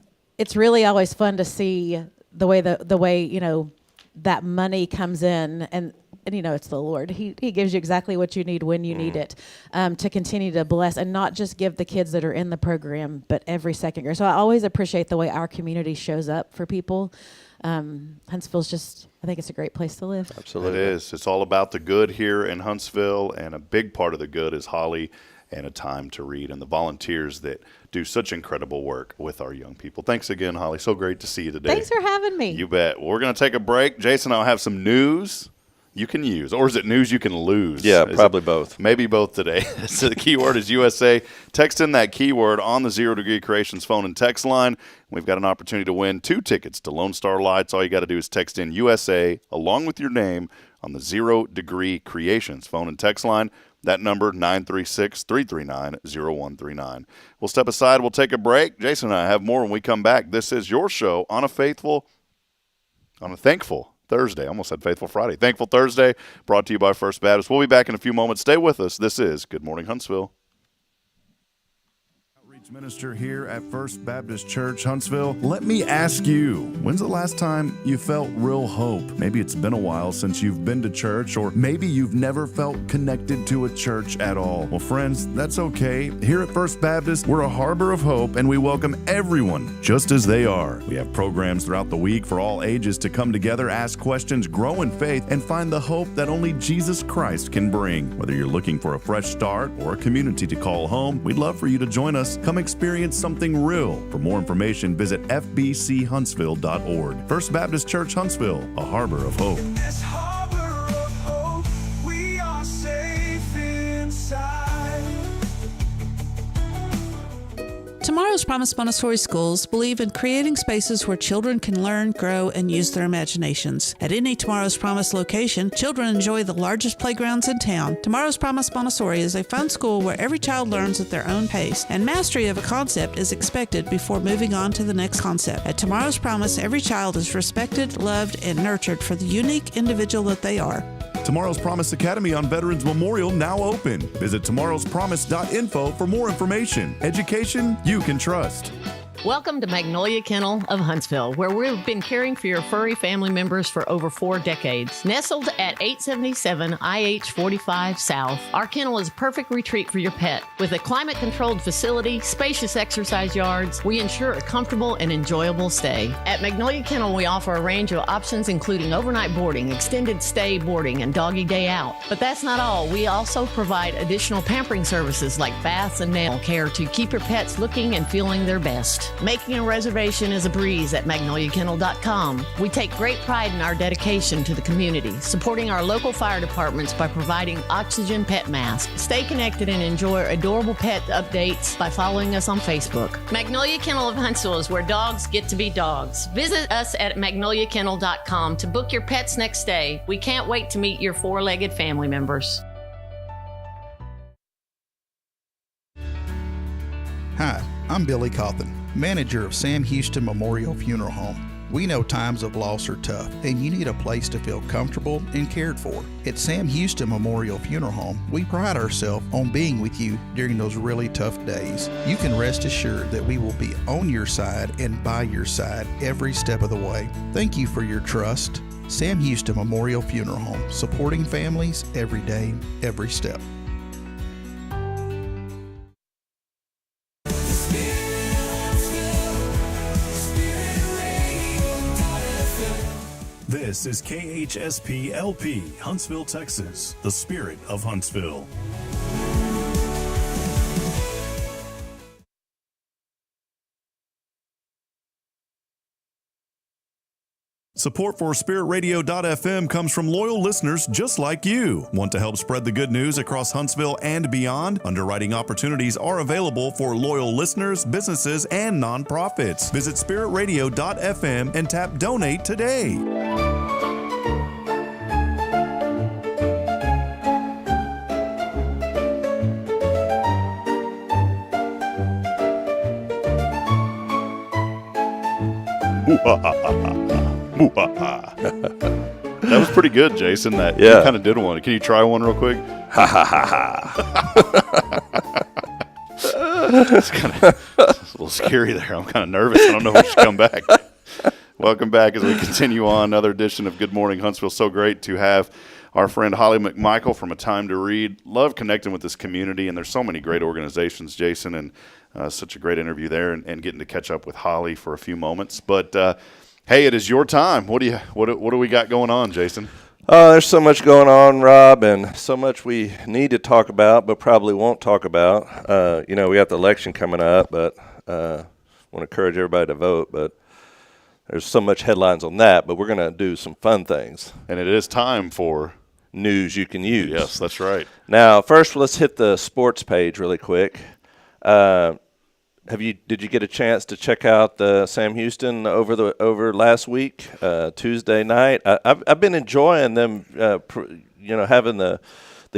really always fun to see the way that money comes in, and it's the Lord. He gives you exactly what you need when you need it, to continue to bless and not just give the kids that are in the program, but every second grader. So I always appreciate the way our community shows up for people. Huntsville's I think it's a great place to live. Absolutely. It is. It's all about the good here in Huntsville, and a big part of the good is Holly and A Time to Read and the volunteers that do such incredible work with our young people. Thanks again, Holly. So great to see you today. Thanks for having me. You bet. Well, we're going to take a break. Jason and I'll have some news you can use, or is it news you can lose? Yeah, probably both. Maybe both today. So the keyword is USA. Text in that keyword on the Zero Degree Creations phone and text line. We've got an opportunity to win 2 tickets to Lone Star Lights. All you got to do is text in USA along with your name on the Zero Degree Creations phone and text line. That number, 936-339-0139. We'll step aside. We'll take a break. Jason and I have more when we come back. This is your show on a thankful Thursday. I almost said Faithful Friday. Thankful Thursday, brought to you by First Baptist. We'll be back in a few moments. Stay with us. This is Good Morning Huntsville. Minister here at First Baptist Church, Huntsville. Let me ask you, when's the last time you felt real hope? Maybe it's been a while since you've been to church, or maybe you've never felt connected to a church at all. Well, friends, that's okay. Here at First Baptist, we're a harbor of hope, and we welcome everyone just as they are. We have programs throughout the week for all ages to come together, ask questions, grow in faith, and find the hope that only Jesus Christ can bring. Whether you're looking for a fresh start or a community to call home, we'd love for you to join us. Come experience something real. For more information, visit fbchuntsville.org. First Baptist Church, Huntsville, a harbor of hope. This harbor of hope, we are safe inside. Tomorrow's Promise Montessori schools believe in creating spaces where children can learn, grow, and use their imaginations. At any Tomorrow's Promise location, children enjoy the largest playgrounds in town. Tomorrow's Promise Montessori is a fun school where every child learns at their own pace, and mastery of a concept is expected before moving on to the next concept. At Tomorrow's Promise, every child is respected, loved, and nurtured for the unique individual that they are. Tomorrow's Promise Academy on Veterans Memorial now open. Visit tomorrowspromise.info for more information. Education you can trust. Welcome to Magnolia Kennel of Huntsville, where we've been caring for your furry family members for over 4 decades. Nestled at 877 IH 45 South, our kennel is a perfect retreat for your pet. With a climate-controlled facility, spacious exercise yards, we ensure a comfortable and enjoyable stay. At Magnolia Kennel, we offer a range of options including overnight boarding, extended stay boarding, and doggy day out. But that's not all. We also provide additional pampering services like baths and nail care to keep your pets looking and feeling their best. Making a reservation is a breeze at magnoliakennel.com. We take great pride in our dedication to the community, supporting our local fire departments by providing oxygen pet masks. Stay connected and enjoy adorable pet updates by following us on Facebook. Magnolia Kennel of Huntsville is where dogs get to be dogs. Visit us at magnoliakennel.com to book your pet's next stay. We can't wait to meet your 4-legged family members. Hi, I'm Billy Cawthon, manager of Sam Houston Memorial Funeral Home. We know times of loss are tough, and you need a place to feel comfortable and cared for. At Sam Houston Memorial Funeral Home, we pride ourselves on being with you during those really tough days. You can rest assured that we will be on your side and by your side every step of the way. Thank you for your trust. Sam Houston Memorial Funeral Home, supporting families every day, every step. This is KHSP LP, Huntsville, Texas, the spirit of Huntsville. Support for SpiritRadio.fm comes from loyal listeners just like you. Want to help spread the good news across Huntsville and beyond? Underwriting opportunities are available for loyal listeners, businesses, and nonprofits. Visit SpiritRadio.fm and tap Donate today. That was pretty good, Jason. That you kind of did one. Can you try one real quick? Ha ha ha ha. It's a little scary there. I'm kind of nervous. I don't know if we should come back. Welcome back as we continue on another edition of Good Morning Huntsville. So great to have our friend Holly McMichael from A Time to Read. Love connecting with this community, and there's so many great organizations, Jason, and such a great interview there, and getting to catch up with Holly for a few moments. But hey, it is your time. What do we got going on, Jason? There's so much going on, Rob, and so much we need to talk about, but probably won't talk about. We got the election coming up, but I want to encourage everybody to vote. But there's so much headlines on that, but we're going to do some fun things. And it is time for news you can use. Yes, that's right. Now, first, let's hit the sports page really quick. Did you get a chance to check out the Sam Houston over last week, Tuesday night? I've been enjoying them, having the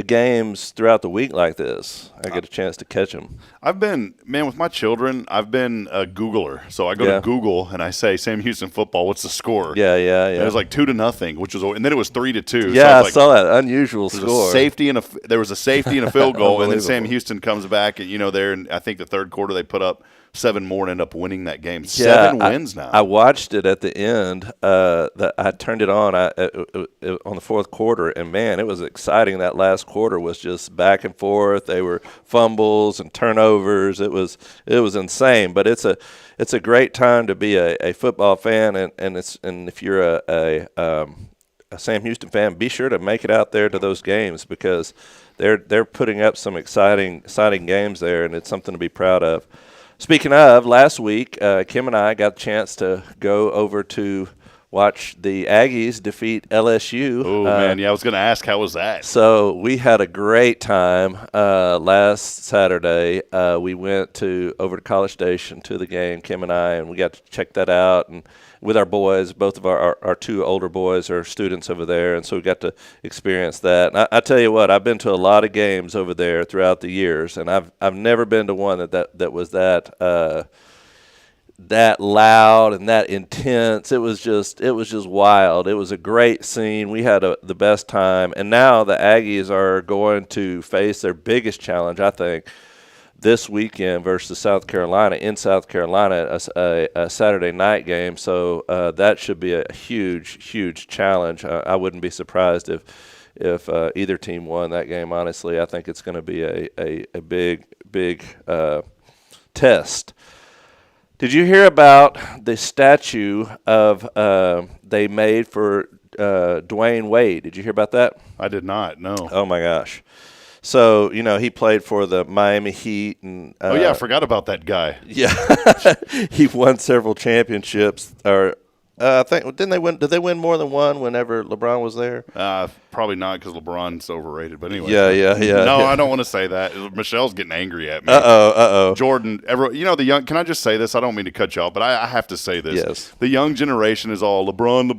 games throughout the week like this. I get a chance to catch them. With my children, I've been a Googler. So I go to Google and I say Sam Houston football. What's the score? Yeah. And it was like 2-0, and then it was 3-2. Yeah, so I saw that unusual score. There was a safety and a field goal, and then Sam Houston comes back, and there, and I think the third quarter they put up 7 more and end up winning that game. 7 wins now. I watched it at the end. I turned it on on the fourth quarter, and man, it was exciting. That last quarter was just back and forth. They were fumbles and turnovers. It was insane. But it's a great time to be a football fan, and if you're a Sam Houston fan, be sure to make it out there to those games, because they're putting up some exciting games there, and it's something to be proud of. Speaking of, last week, Kim and I got a chance to go over to watch the Aggies defeat LSU. Oh, man, I was going to ask, how was that? So we had a great time last Saturday. We went over to College Station to the game, Kim and I, and we got to check that out, and with our boys. Both of our 2 older boys are students over there, and so we got to experience that. And I tell you what, I've been to a lot of games over there throughout the years, and I've never been to one that was that loud and that intense. It was just wild. It was a great scene. We had the best time, and now the Aggies are going to face their biggest challenge, I think, this weekend versus South Carolina in South Carolina, a Saturday night game. So that should be a huge challenge. I wouldn't be surprised if either team won that game. Honestly, I think it's going to be a big test. Did you hear about the statue they made for Dwayne Wade? Did you hear about that? I did not. No. Oh my gosh. So, he played for the Miami Heat. And I forgot about that guy. Yeah. He won several championships. I think, did they win more than one whenever LeBron was there? Probably not, because LeBron's overrated. But anyway. Yeah. No, I don't want to say that. Michelle's getting angry at me. Uh-oh. Jordan, the young, can I just say this? I don't mean to cut you off, but I have to say this. Yes. The young generation is all LeBron. But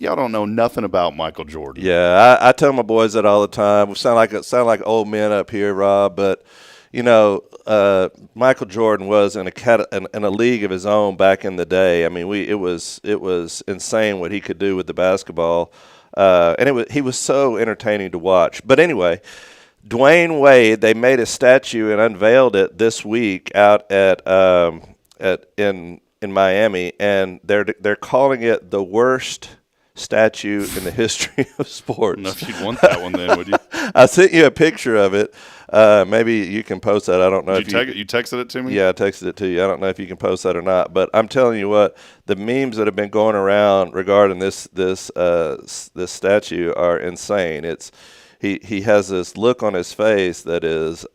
y'all don't know nothing about Michael Jordan. Yeah, I tell my boys that all the time. We sound like old men up here, Rob, but Michael Jordan was in a league of his own back in the day. I mean, it was insane what he could do with the basketball, and he was so entertaining to watch. But anyway, Dwayne Wade, they made a statue and unveiled it this week out in Miami, and they're calling it the worst statue in the history of sports. I don't know if you'd want that one then, would you? I sent you a picture of it. Maybe you can post that. I don't know if you texted it to me. Yeah, I texted it to you. I don't know if you can post that or not. But I'm telling you what, the memes that have been going around regarding this statue are insane. He has this look on his face that is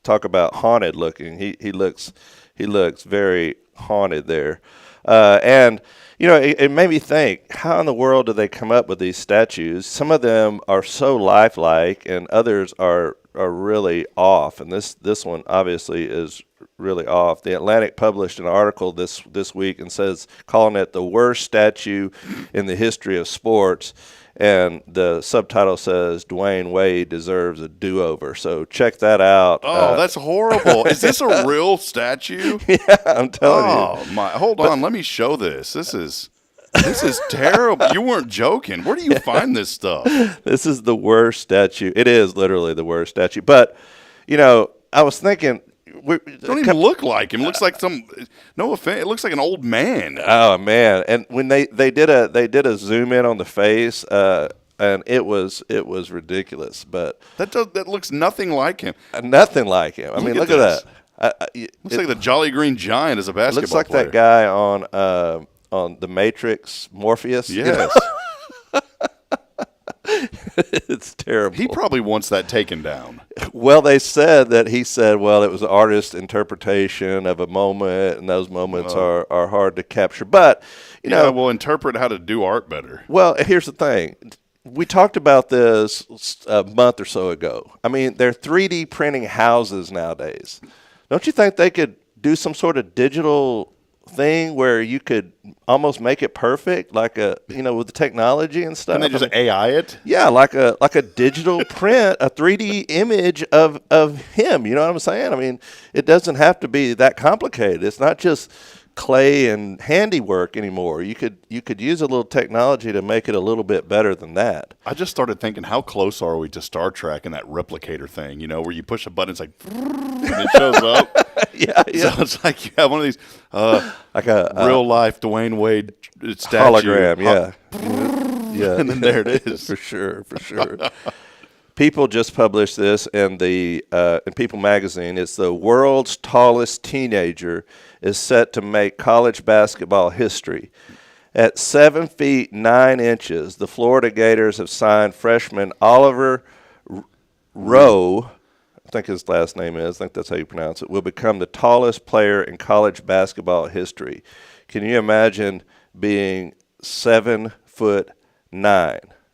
talk about haunted looking. He looks very haunted there, and. It made me think, how in the world do they come up with these statues? Some of them are so lifelike, and others are really off. And this one obviously is really off. The Atlantic published an article this week and calling it the worst statue in the history of sports. And the subtitle says, Dwayne Wade deserves a do-over. So check that out. Oh, that's horrible. Is this a real statue? Yeah, I'm telling you. Oh, my. Hold on. Let me show this. This is terrible. You weren't joking. Where do you find this stuff? This is the worst statue. It is literally the worst statue. But, I was thinking. It don't even look like him. It looks like no offense, it looks like an old man. Oh man! And when they did a zoom in on the face, and it was ridiculous. But that looks nothing like him. Nothing like him. I mean, look at that. Looks like the Jolly Green Giant as a basketball looks like player. that guy on the Matrix, Morpheus. Yes. It's terrible. He probably wants that taken down. Well, he said, well, it was an artist's interpretation of a moment, and those moments are hard to capture. But, we'll interpret how to do art better. Well, here's the thing. We talked about this a month or so ago. I mean, they're 3D printing houses nowadays. Don't you think they could do some sort of digital thing where you could almost make it perfect, like with the technology and stuff? Can they just AI it? Yeah, like a digital print, a 3D image of him. You know what I'm saying? I mean, it doesn't have to be that complicated. It's not just clay and handiwork anymore. You could use a little technology to make it a little bit better than that. I just started thinking, how close are we to Star Trek and that replicator thing? Where you push a button, it's like, and it shows up. Yeah. So it's like you have one of these, like a real life Dwayne Wade statue hologram. Yeah, yeah, and then there it is for sure. People just published this in People magazine. It's the world's tallest teenager is set to make college basketball history. At 7 feet 9 inches, the Florida Gators have signed freshman Oliver Rowe, I think his last name is, I think that's how you pronounce it, will become the tallest player in college basketball history. Can you imagine being 7'9"?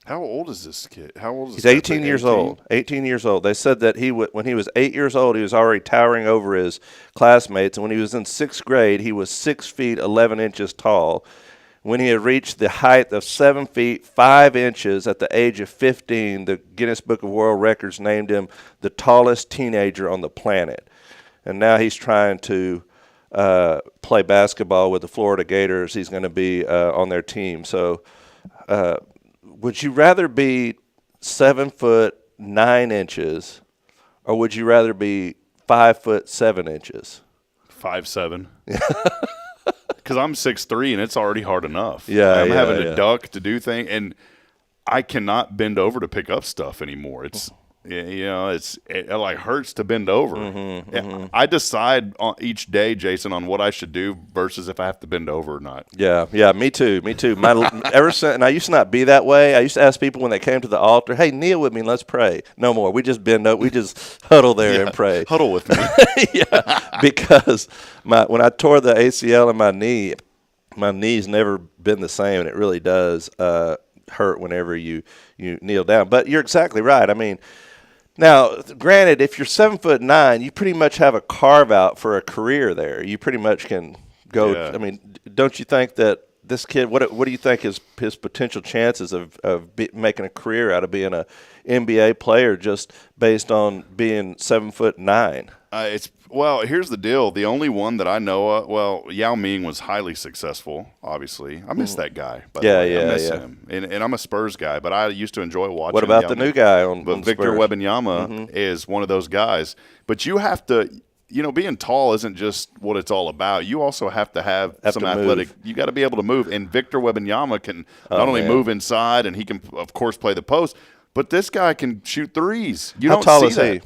How old is this kid? How old is He's this 18 years old. 18 years old. They said that when he was 8 years old, he was already towering over his classmates. And when he was in 6th grade, he was 6 feet 11 inches tall. When he had reached the height of 7 feet 5 inches at the age of 15, the Guinness Book of World Records named him the tallest teenager on the planet. And now he's trying to play basketball with the Florida Gators. He's going to be on their team. So would you rather be 7 foot 9 inches, or would you rather be 5 foot 7 inches? 5'7". Because I'm 6'3", and it's already hard enough. Yeah, I'm having yeah. to duck to do things, and I cannot bend over to pick up stuff anymore. It like hurts to bend over. I decide each day, Jason, on what I should do versus if I have to bend over or not. Yeah, me too. Ever since, and I used to not be that way. I used to ask people when they came to the altar, "Hey, kneel with me and let's pray." No more. We just bend up. We just huddle there and pray. Huddle with me. Yeah, because when I tore the ACL in my knee's never been the same, and it really does hurt whenever you kneel down. But you're exactly right. I mean, now, granted, if you're 7'9", you pretty much have a carve out for a career there. You pretty much can go. Yeah. I mean, don't you think that this kid? What do you think his potential chances of making a career out of being a NBA player just based on being 7'9"? Here's the deal. The only one that I know of, Yao Ming was highly successful, obviously. I miss that guy. By the way. I miss him. And I'm a Spurs guy, but I used to enjoy watching What about Yao the Ming. new guy on Victor Spurs? Wembanyama is one of those guys. But you have to, being tall isn't just what it's all about. You also have to have some athletic. You got to be able to move. And Victor Wembanyama can not only move inside, and he can, of course, play the post, But this guy can shoot threes. You How don't tall see is that. he?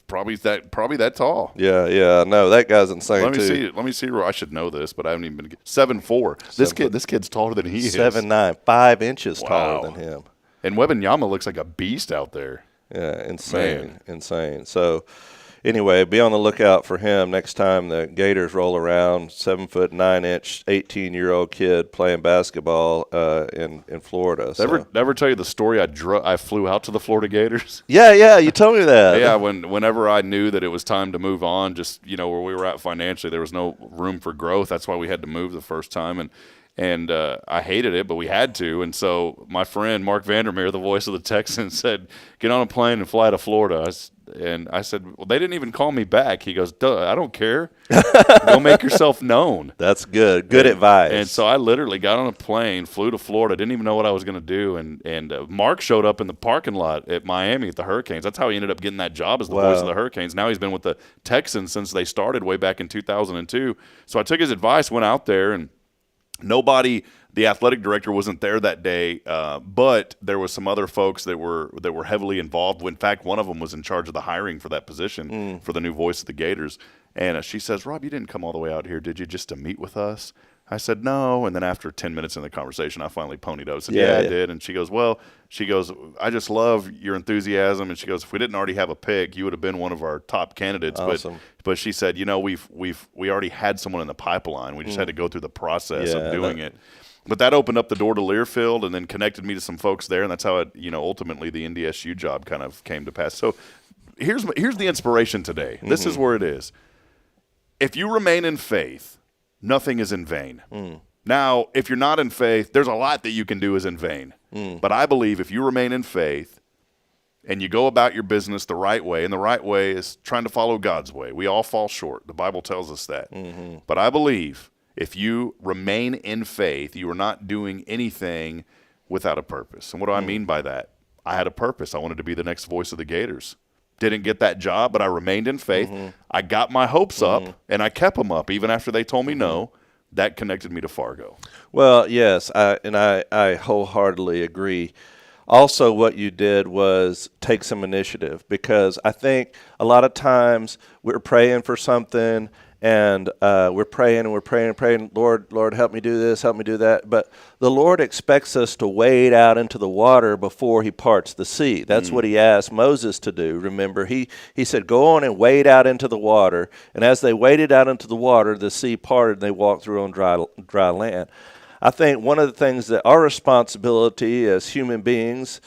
Probably that tall. Yeah. No, that guy's insane Let me too. see. Let me see. I should know this, but I haven't even been 7'4". This kid's taller than he is. 7'9", 5 inches taller than him. And Wembanyama looks like a beast out there. Yeah, insane. So, anyway, be on the lookout for him next time the Gators roll around. 7'9", 18-year-old kid playing basketball in Florida. So. Ever tell you the story? I flew out to the Florida Gators. Yeah, you told me that. Yeah, whenever I knew that it was time to move on, just where we were at financially, there was no room for growth. That's why we had to move the first time, and I hated it, but we had to. And so my friend Mark Vandermeer, the voice of the Texans, said, "Get on a plane and fly to Florida." And I said, "Well, they didn't even call me back." He goes, "Duh, I don't care. Go make yourself known." That's good. Good advice. And so I literally got on a plane, flew to Florida, didn't even know what I was going to do. And Mark showed up in the parking lot at Miami at the Hurricanes. That's how he ended up getting that job as the voice of the Hurricanes. Now he's been with the Texans since they started way back in 2002. So I took his advice, went out there, and nobody, the athletic director wasn't there that day, but there was some other folks that were heavily involved. In fact, one of them was in charge of the hiring for that position for the new voice of the Gators. And she says, "Rob, you didn't come all the way out here, did you, just to meet with us?" I said, "No." And then after 10 minutes in the conversation, I finally ponied up. I said, yeah, I did. And she goes, "I just love your enthusiasm." And she goes, "If we didn't already have a pick, you would have been one of our top candidates." Awesome. But she said, we already had someone in the pipeline. We just had to go through the process of doing it. But that opened up the door to Learfield and then connected me to some folks there. And that's how ultimately the NDSU job kind of came to pass. So here's the inspiration today. This is where it is. If you remain in faith, nothing is in vain. Now, if you're not in faith, there's a lot that you can do is in vain. But I believe if you remain in faith and you go about your business the right way, and the right way is trying to follow God's way. We all fall short. The Bible tells us that. But I believe if you remain in faith, you are not doing anything without a purpose. And what do I mean by that? I had a purpose. I wanted to be the next voice of the Gators. Didn't get that job, but I remained in faith. I got my hopes up, and I kept them up even after they told me no. That connected me to Fargo. Well, yes, I wholeheartedly agree. Also, what you did was take some initiative, because I think a lot of times we're praying for something, and we're praying, Lord, help me do this, help me do that. But the Lord expects us to wade out into the water before he parts the sea. That's what he asked Moses to do. Remember, he said, "Go on and wade out into the water." And as they waded out into the water, the sea parted and they walked through on dry land. I think one of the things that our responsibility as human beings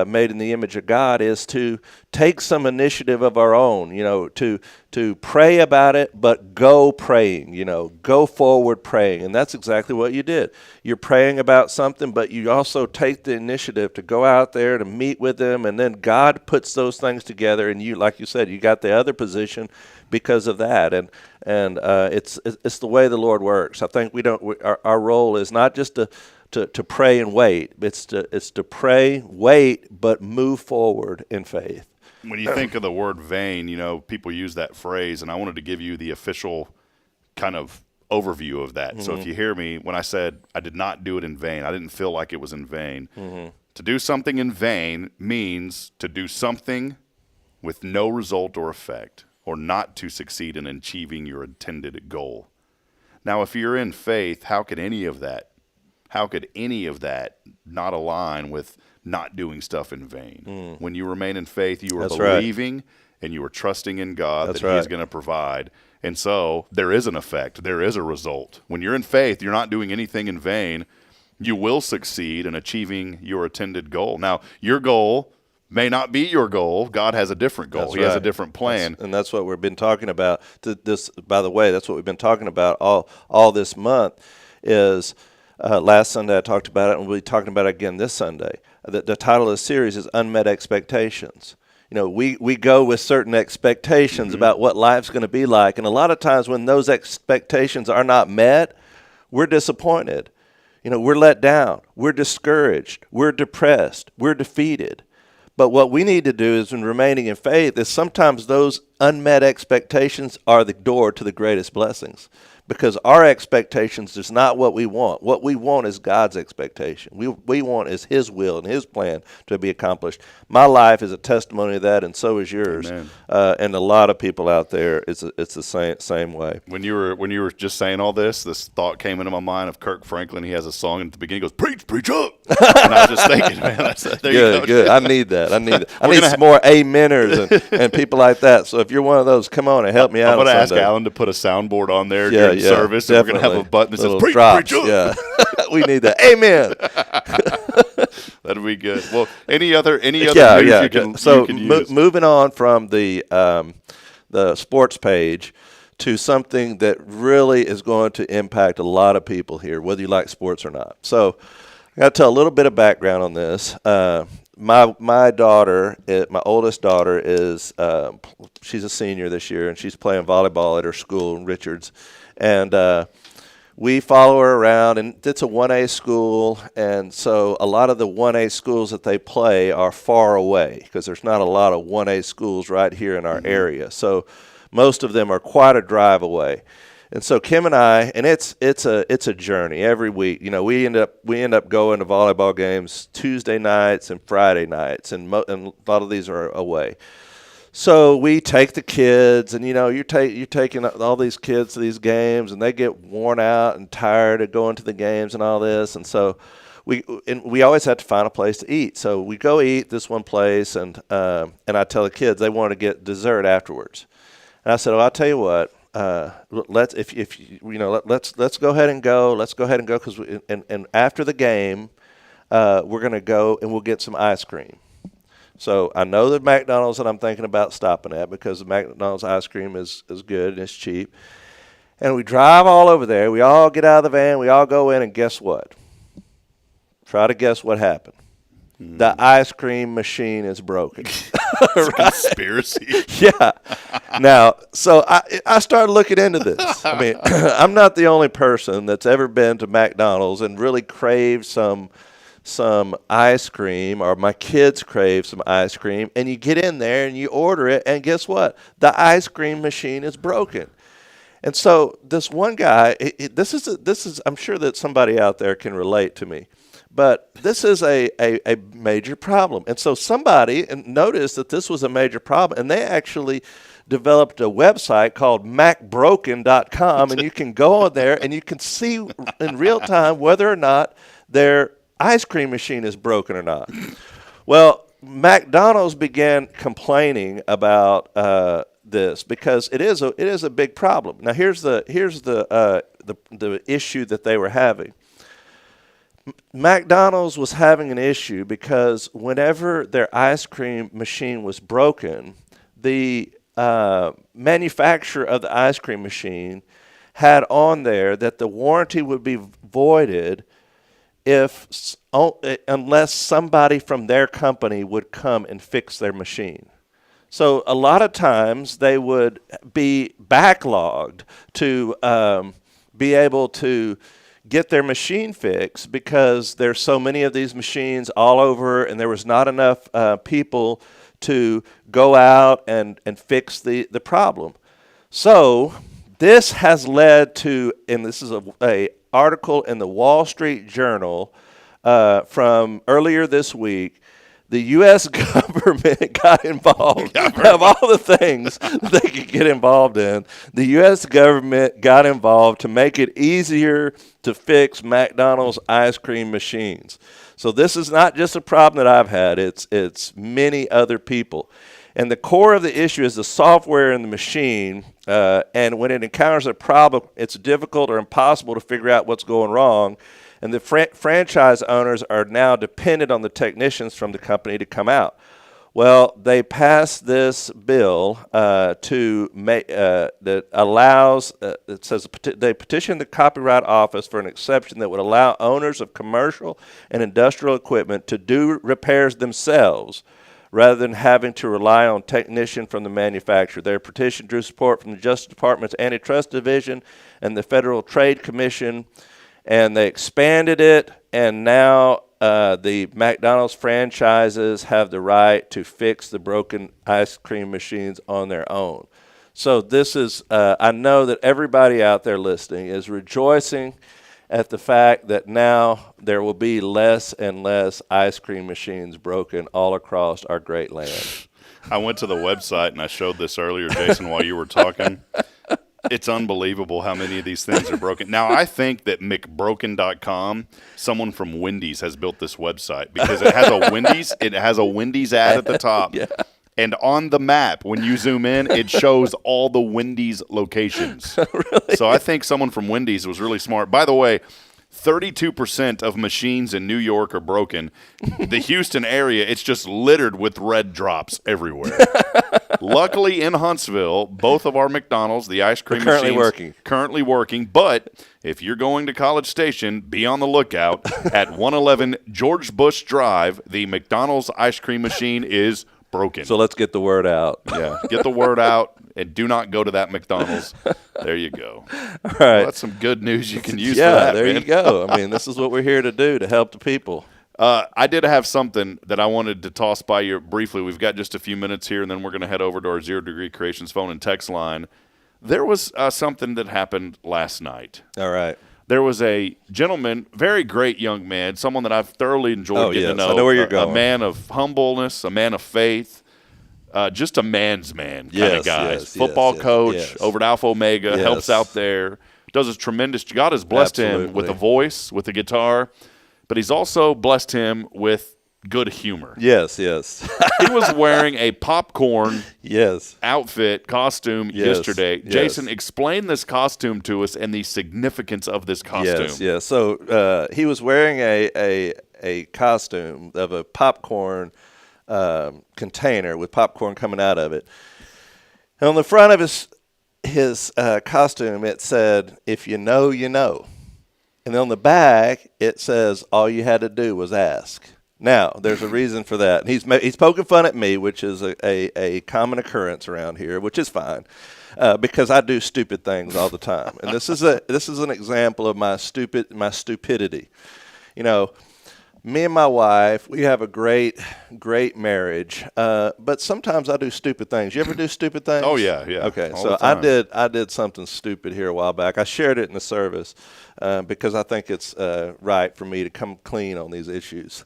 made in the image of God is to take some initiative of our own, to pray about it, but go praying, go forward praying. And that's exactly what you did. You're praying about something, but you also take the initiative to go out there to meet with them, and then God puts those things together, and you, like you said, you got the other position because of that. And it's the way the Lord works. I think our role is not just to pray and wait. It's to pray, wait, but move forward in faith. When you think of the word vain, people use that phrase, and I wanted to give you the official kind of overview of that. So if you hear me, when I said I did not do it in vain, I didn't feel like it was in vain. To do something in vain means to do something with no result or effect, or not to succeed in achieving your intended goal. Now, if you're in faith, how could any of that not align with not doing stuff in vain? When you remain in faith, you are believing and you are trusting in God that He is going to provide. And so there is an effect. There is a result. When you're in faith, you're not doing anything in vain. You will succeed in achieving your intended goal. Now, your goal may not be your goal. God has a different goal. He has a different plan. And that's what we've been talking about. By the way, that's what we've been talking about all this month is last Sunday I talked about it, and we'll be talking about it again this Sunday. The title of the series is Unmet Expectations. We go with certain expectations about what life's going to be like, and a lot of times when those expectations are not met, we're disappointed. We're let down. We're discouraged. We're depressed. We're defeated. But what we need to do is, in remaining in faith, is sometimes those unmet expectations are the door to the greatest blessings. because our expectations is not what we want. What we want is God's expectation. We want is His will and His plan to be accomplished. My life is a testimony of that, and so is yours. And a lot of people out there, it's the same way. When you were just saying all this thought came into my mind of Kirk Franklin. He has a song at the beginning. He goes, preach up. And I was just thinking, man, Good. I need that. I need some more ameners and people like that. So if you're one of those, come on and help me out. I'm going to ask Alan to put a soundboard on there during service. And we're going to have a button that says, preach up. Yeah. We need that. Amen. That'd be good. Well, any other news you can use? Moving on from the sports page to something that really is going to impact a lot of people here, whether you like sports or not. So I got to tell a little bit of background on this. My daughter, my oldest daughter, is she's a senior this year, and she's playing volleyball at her school in Richards. And we follow her around, and it's a 1A school, and so a lot of the 1A schools that they play are far away because there's not a lot of 1A schools right here in our area. So most of them are quite a drive away. And so Kim and I, and it's a journey every week. You know, we end up going to volleyball games Tuesday nights and Friday nights, and a lot of these are away. So we take the kids, and you're taking all these kids to these games, and they get worn out and tired of going to the games and all this, and so we always have to find a place to eat. So we go eat this one place, and I tell the kids they want to get dessert afterwards, and I said, I'll tell you what. Let's go ahead and go. Let's go ahead and go because and after the game, we're gonna go and we'll get some ice cream. So I know the McDonald's that I'm thinking about stopping at because the McDonald's ice cream is good and it's cheap. And we drive all over there. We all get out of the van. We all go in, and guess what? Try to guess what happened. The ice cream machine is broken. Right? Conspiracy. Yeah. Now, so I started looking into this. I mean, I'm not the only person that's ever been to McDonald's and really craved some ice cream, or my kids crave some ice cream, and you get in there and you order it, and guess what? The ice cream machine is broken. And so this one guy, this is I'm sure that somebody out there can relate to me. But this is a major problem. And so somebody noticed that this was a major problem, and they actually developed a website called macbroken.com, and you can go on there and you can see in real time whether or not their ice cream machine is broken or not. Well, McDonald's began complaining about this because it is a big problem. Now here's the issue that they were having. McDonald's was having an issue because whenever their ice cream machine was broken, the manufacturer of the ice cream machine had on there that the warranty would be voided unless somebody from their company would come and fix their machine. So a lot of times they would be backlogged to be able to get their machine fixed because there's so many of these machines all over, and there was not enough people to go out and fix the problem. So this has led to, and this is a article in the Wall Street Journal from earlier this week. The U.S. government got involved. Of all the things they could get involved in, the U.S. government got involved to make it easier to fix McDonald's ice cream machines. So this is not just a problem that I've had. It's many other people. And the core of the issue is the software in the machine. And when it encounters a problem, it's difficult or impossible to figure out what's going wrong. And the franchise owners are now dependent on the technicians from the company to come out. Well, they passed this bill that allows, it says they petitioned the Copyright Office for an exception that would allow owners of commercial and industrial equipment to do repairs themselves rather than having to rely on technician from the manufacturer. Their petition drew support from the Justice Department's Antitrust Division and the Federal Trade Commission, and they expanded it, and now the McDonald's franchises have the right to fix the broken ice cream machines on their own. So this is, I know that everybody out there listening is rejoicing at the fact that now there will be less and less ice cream machines broken all across our great land. I went to the website and I showed this earlier, Jason, while you were talking. It's unbelievable how many of these things are broken. Now, I think that McBroken.com, someone from Wendy's has built this website because it has a Wendy's ad at the top. Yeah. And on the map, when you zoom in, it shows all the Wendy's locations. Really? So I think someone from Wendy's was really smart. By the way, 32% of machines in New York are broken. The Houston area, it's just littered with red drops everywhere. Luckily, in Huntsville, both of our McDonald's, the ice cream machines, currently working. But if you're going to College Station, be on the lookout. At 111 George Bush Drive, the McDonald's ice cream machine is broken. So let's get the word out. Yeah, get the word out, and do not go to that McDonald's. There you go. All right. Well, that's some good news you can use for that, there man. you go. I mean, this is what we're here to do, to help the people. I did have something that I wanted to toss by you briefly. We've got just a few minutes here, and then we're going to head over to our Zero Degree Creations phone and text line. There was something that happened last night. All right. There was a gentleman, very great young man, someone that I've thoroughly enjoyed getting to know. I know where you're going. A man of humbleness, a man of faith, just a man's man kind of guy. Football coach over at Alpha Omega, helps out there, does a tremendous – God has blessed him with a voice, with a guitar, but he's also blessed him with good humor. Yes. He was wearing a popcorn outfit, costume yesterday. Jason, explain this costume to us and the significance of this costume. Yes. So he was wearing a costume of a popcorn container with popcorn coming out of it. And on the front of his costume, it said, "If you know, you know." And then on the back, it says, "All you had to do was ask." Now, there's a reason for that. He's poking fun at me, which is a common occurrence around here, which is fine, because I do stupid things all the time. And this is an example of my stupidity. You know, me and my wife, we have a great marriage, but sometimes I do stupid things. You ever do stupid things? Oh yeah. Okay, all so the time. I did something stupid here a while back. I shared it in the service because I think it's right for me to come clean on these issues.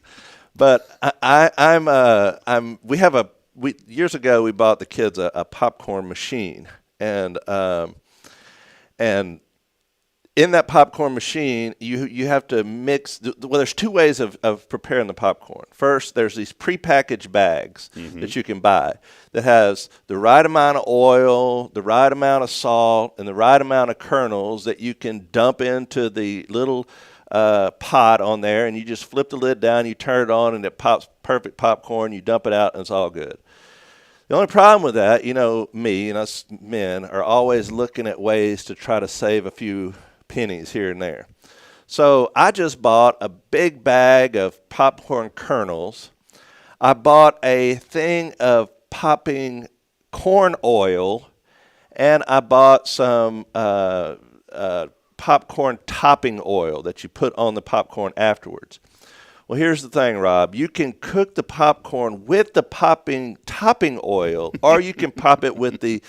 But years ago we bought the kids a popcorn machine, and in that popcorn machine, you have to mix. Well, there's two ways of preparing the popcorn. First, there's these prepackaged bags that you can buy that has the right amount of oil, the right amount of salt, and the right amount of kernels that you can dump into the little pot on there, and you just flip the lid down, you turn it on, and it pops perfect popcorn. You dump it out, and it's all good. The only problem with that, you know, me and us men are always looking at ways to try to save a few pennies here and there. So I just bought a big bag of popcorn kernels. I bought a thing of popping corn oil, and I bought some popcorn topping oil that you put on the popcorn afterwards. Well, here's the thing, Rob. You can cook the popcorn with the topping oil, or you can pop it with the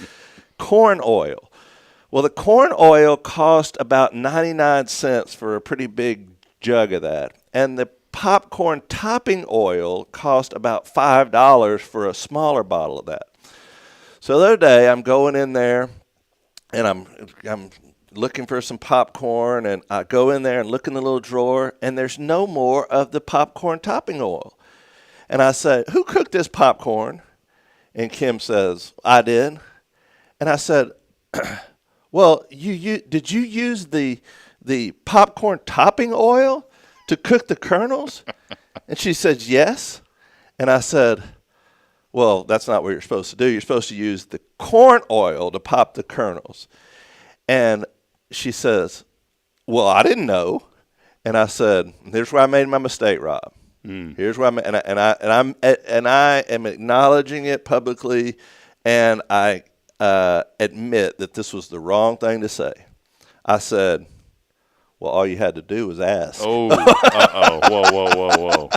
corn oil. Well, the corn oil cost about 99 cents for a pretty big jug of that. And the popcorn topping oil cost about $5 for a smaller bottle of that. So the other day, I'm going in there, and I'm looking for some popcorn, and I go in there and look in the little drawer, and there's no more of the popcorn topping oil. And I said, "Who cooked this popcorn?" And Kim says, "I did." And I said, "Well, did you use the popcorn topping oil to cook the kernels?" And she said, "Yes." And I said, "Well, that's not what you're supposed to do. You're supposed to use the corn oil to pop the kernels." And she says, "Well, I didn't know." And I said, "Here's where I made my mistake, Rob. Here's where I am acknowledging it publicly, and I admit that this was the wrong thing to say." I said, "Well, all you had to do was ask." Oh, whoa.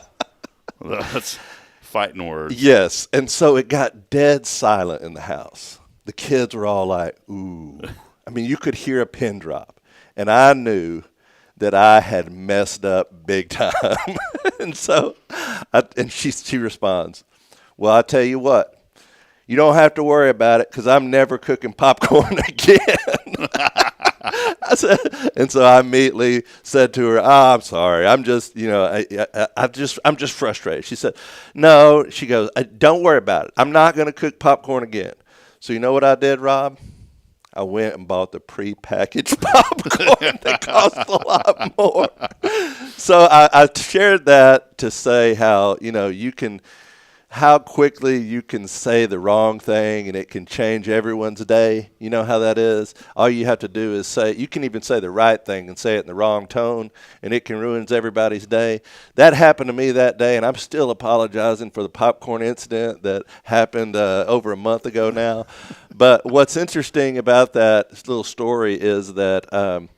That's fighting words. Yes, and so it got dead silent in the house. the kids were all like, ooh. I mean, you could hear a pin drop. And I knew that I had messed up big time. And so, she responds, well, I tell you what, you don't have to worry about it because I'm never cooking popcorn again. And so I immediately said to her, I'm sorry. I'm just, I'm just frustrated. She said, no, she goes, don't worry about it. I'm not going to cook popcorn again. So you know what I did, Rob? I went and bought the prepackaged popcorn that cost a lot more. So I shared that to say how, how quickly you can say the wrong thing and it can change everyone's day. You know how that is? All you have to do is you can even say the right thing and say it in the wrong tone, and it can ruin everybody's day. That happened to me that day, and I'm still apologizing for the popcorn incident that happened over a month ago now. But what's interesting about that little story is that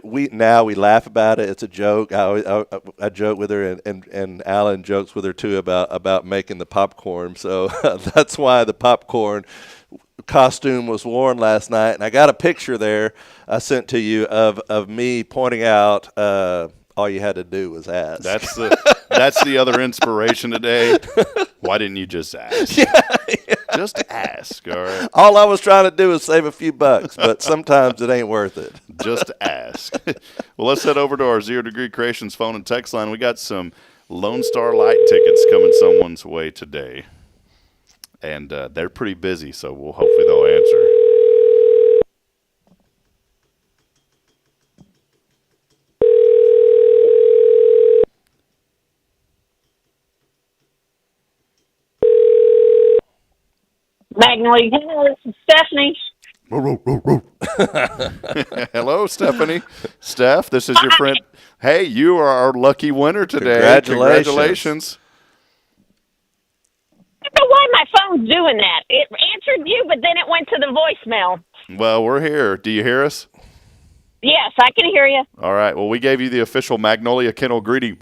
we laugh about it. It's a joke. I joke with her, and Alan jokes with her too about making the popcorn. So that's why the popcorn costume was worn last night. And I got a picture there I sent to you of me pointing out all you had to do was ask. That's the other inspiration today. Why didn't you just ask? Yeah. Just ask, all right? All I was trying to do was save a few bucks, but sometimes it ain't worth it. Just ask. Well, let's head over to our 0 Degree Creations phone and text line. We got some Lone Star Light tickets coming someone's way today. And they're pretty busy, so hopefully they'll answer. Magnolia Kennel, this is Stephanie. Hello, Stephanie. Steph, this is your friend. Hey, you are our lucky winner today. Congratulations. I don't know why my phone's doing that. It answered you, but then it went to the voicemail. Well, we're here. Do you hear us? Yes, I can hear you. All right. Well, we gave you the official Magnolia Kennel greeting.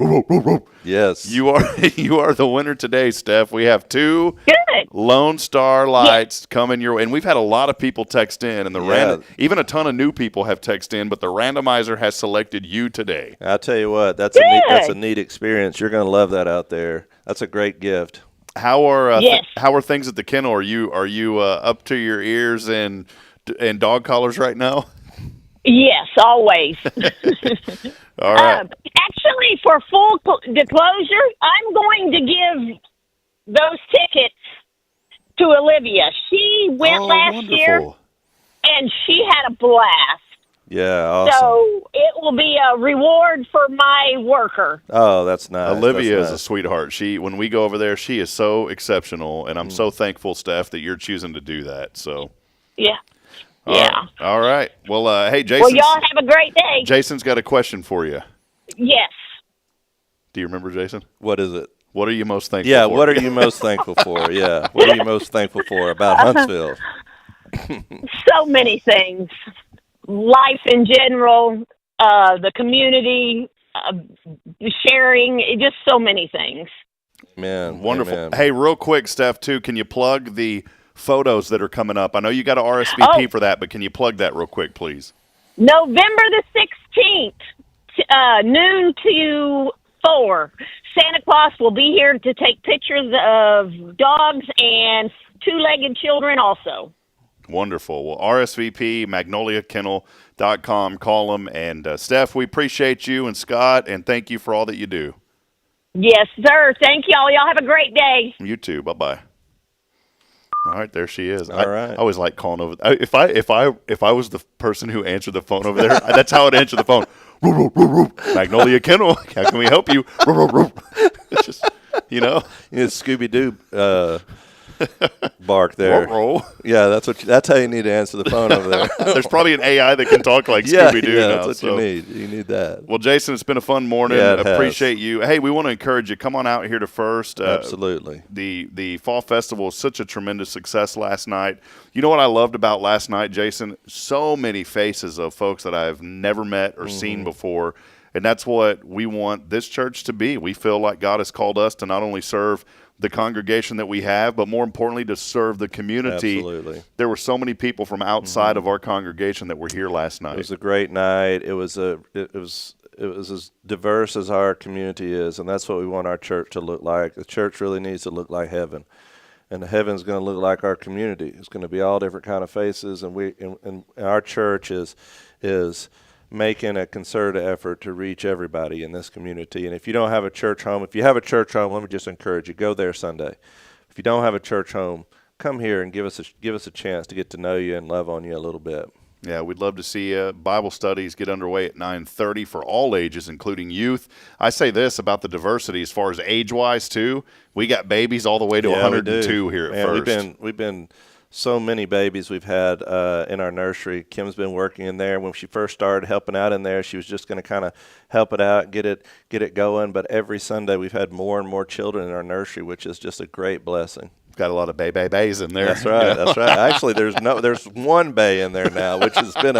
Yes. You are the winner today, Steph. We have 2 Good. Lone Star Lights coming your way. And we've had a lot of people text in, and even a ton of new people have texted in, but the randomizer has selected you today. I'll tell you what, that's a neat experience. You're going to love that out there. That's a great gift. How are things at the kennel? Are you up to your ears in dog collars right now? Yes, always. All right. Actually, for full disclosure, I'm going to give those tickets to Olivia. She went last year, and she had a blast. Yeah, awesome. So it will be a reward for my worker. Oh, that's nice. Olivia is a sweetheart. When we go over there, she is so exceptional, and I'm so thankful, Steph, that you're choosing to do that. So yeah. All right. Well, hey, Jason. Well, y'all have a great day. Jason's got a question for you. Yes. Do you remember, Jason? What is it? What are you most thankful for? Yeah, what are you most thankful for? Yeah, what are you most thankful for about Huntsville? So many things. Life in general, the community, sharing, just so many things. Man, wonderful. Amen. Hey, real quick, Steph, too, can you plug the photos that are coming up? I know you got an RSVP for that, but can you plug that real quick, please? November the 16th, noon to 4. Santa Claus will be here to take pictures of dogs and 2-legged children also. Wonderful. Well, RSVP, magnoliakennel.com. Call them. And Steph, we appreciate you, and Scott, and thank you for all that you do. Yes, sir. Thank y'all. Y'all have a great day. You too. Bye-bye. All right, there she is. All right. I always like calling over. If I was the person who answered the phone over there, that's how I'd answer the phone. Magnolia Kennel, how can we help you? It's just, Scooby-Doo bark there. Yeah, that's how you need to answer the phone over there. There's probably an AI that can talk like Scooby-Doo now. That's what you need. You need that. Well, Jason, it's been a fun morning. Yeah, appreciate you. Hey, we want to encourage you. Come on out here to First. Absolutely. The Fall Festival was such a tremendous success last night. You know what I loved about last night, Jason? So many faces of folks that I've never met or seen before. And that's what we want this church to be. We feel like God has called us to not only serve the congregation that we have, but more importantly, to serve the community. Absolutely. There were so many people from outside of our congregation that were here last night. It was a great night. It was as diverse as our community is, and that's what we want our church to look like. The church really needs to look like heaven, and the heaven's going to look like our community. It's going to be all different kind of faces, and our church is making a concerted effort to reach everybody in this community. And if you don't have a church home, if you have a church home, let me just encourage you, go there Sunday. If you don't have a church home, come here and give us a chance to get to know you and love on you a little bit. Yeah, we'd love to see Bible studies get underway at 9:30 for all ages, including youth. I say this about the diversity as far as age-wise, too. We got babies all the way to 102 here at first. We've been so many babies we've had in our nursery. Kim's been working in there. When she first started helping out in there, she was just going to kind of help it out, get it going. But every Sunday we've had more and more children in our nursery, which is just a great blessing. Got a lot of bays in there. That's right. That's right. Actually, there's one bay in there now, which has been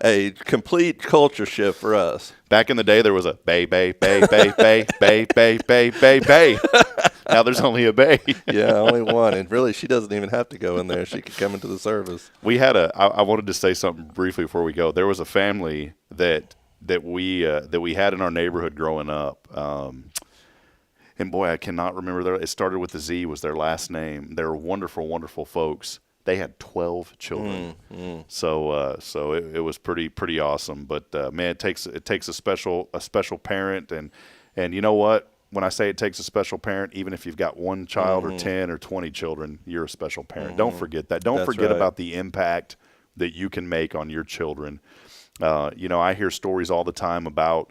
a complete culture shift for us. Back in the day, there was a bay. Now there's only a bay. Yeah, only one. And really, she doesn't even have to go in there. She could come into the service. We had I wanted to say something briefly before we go. There was a family that we had in our neighborhood growing up. And boy, I cannot remember it started with a Z was their last name. They were wonderful, wonderful folks. They had 12 children. So it was pretty awesome. But man, it takes a special parent, and you know what? When I say it takes a special parent, even if you've got one child or 10 or 20 children, you're a special parent. Don't forget that. Don't forget about the impact that you can make on your children. I hear stories all the time about.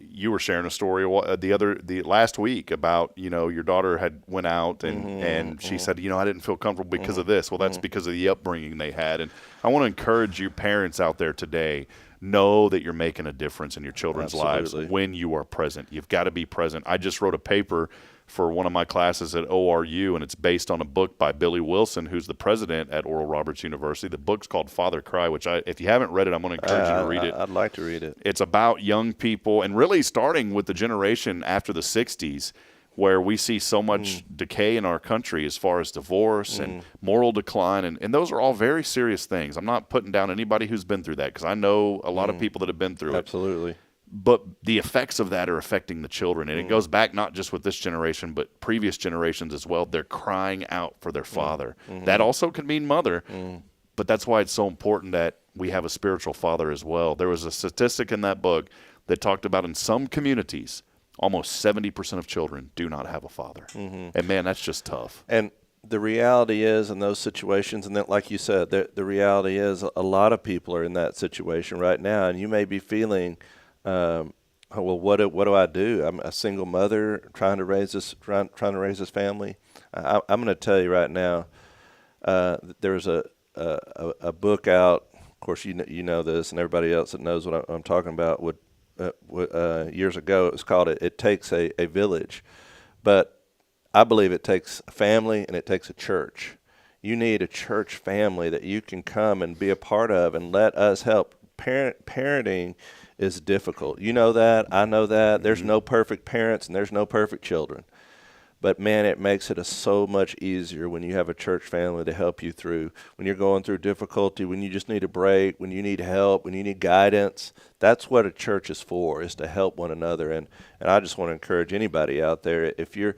You were sharing a story the last week about your daughter had went out and she said I didn't feel comfortable because of this. Well, that's because of the upbringing they had. And I want to encourage you parents out there today, know that you're making a difference in your children's lives when you are present. You've got to be present. I just wrote a paper for one of my classes at ORU, and it's based on a book by Billy Wilson, who's the president at Oral Roberts University. The book's called Father Cry, which if you haven't read it, I'm going to encourage you to read it. I'd like to read it. It's about young people, and really starting with the generation after the 60s, where we see so much decay in our country as far as divorce and moral decline, and those are all very serious things. I'm not putting down anybody who's been through that, because I know a lot of people that have been through it. Absolutely. But the effects of that are affecting the children. And it goes back not just with this generation, but previous generations as well. They're crying out for their father. That also can mean mother. But that's why it's so important that we have a spiritual father as well. There was a statistic in that book that talked about in some communities, almost 70% of children do not have a father. And, man, that's just tough. And the reality is in those situations, and then, like you said, the reality is a lot of people are in that situation right now. And you may be feeling – well, what do I do? I'm a single mother trying to raise this family. I'm going to tell you right now. There's a book out. Of course, you know this, and everybody else that knows what I'm talking about years ago. It was called "It Takes a Village," but I believe it takes a family and it takes a church. You need a church family that you can come and be a part of and let us help. Parenting is difficult. You know that. I know that. There's no perfect parents and there's no perfect children. But, man, it makes it so much easier when you have a church family to help you through. When you're going through difficulty, when you just need a break, when you need help, when you need guidance. That's what a church is for, is to help one another. And I just want to encourage anybody out there, if you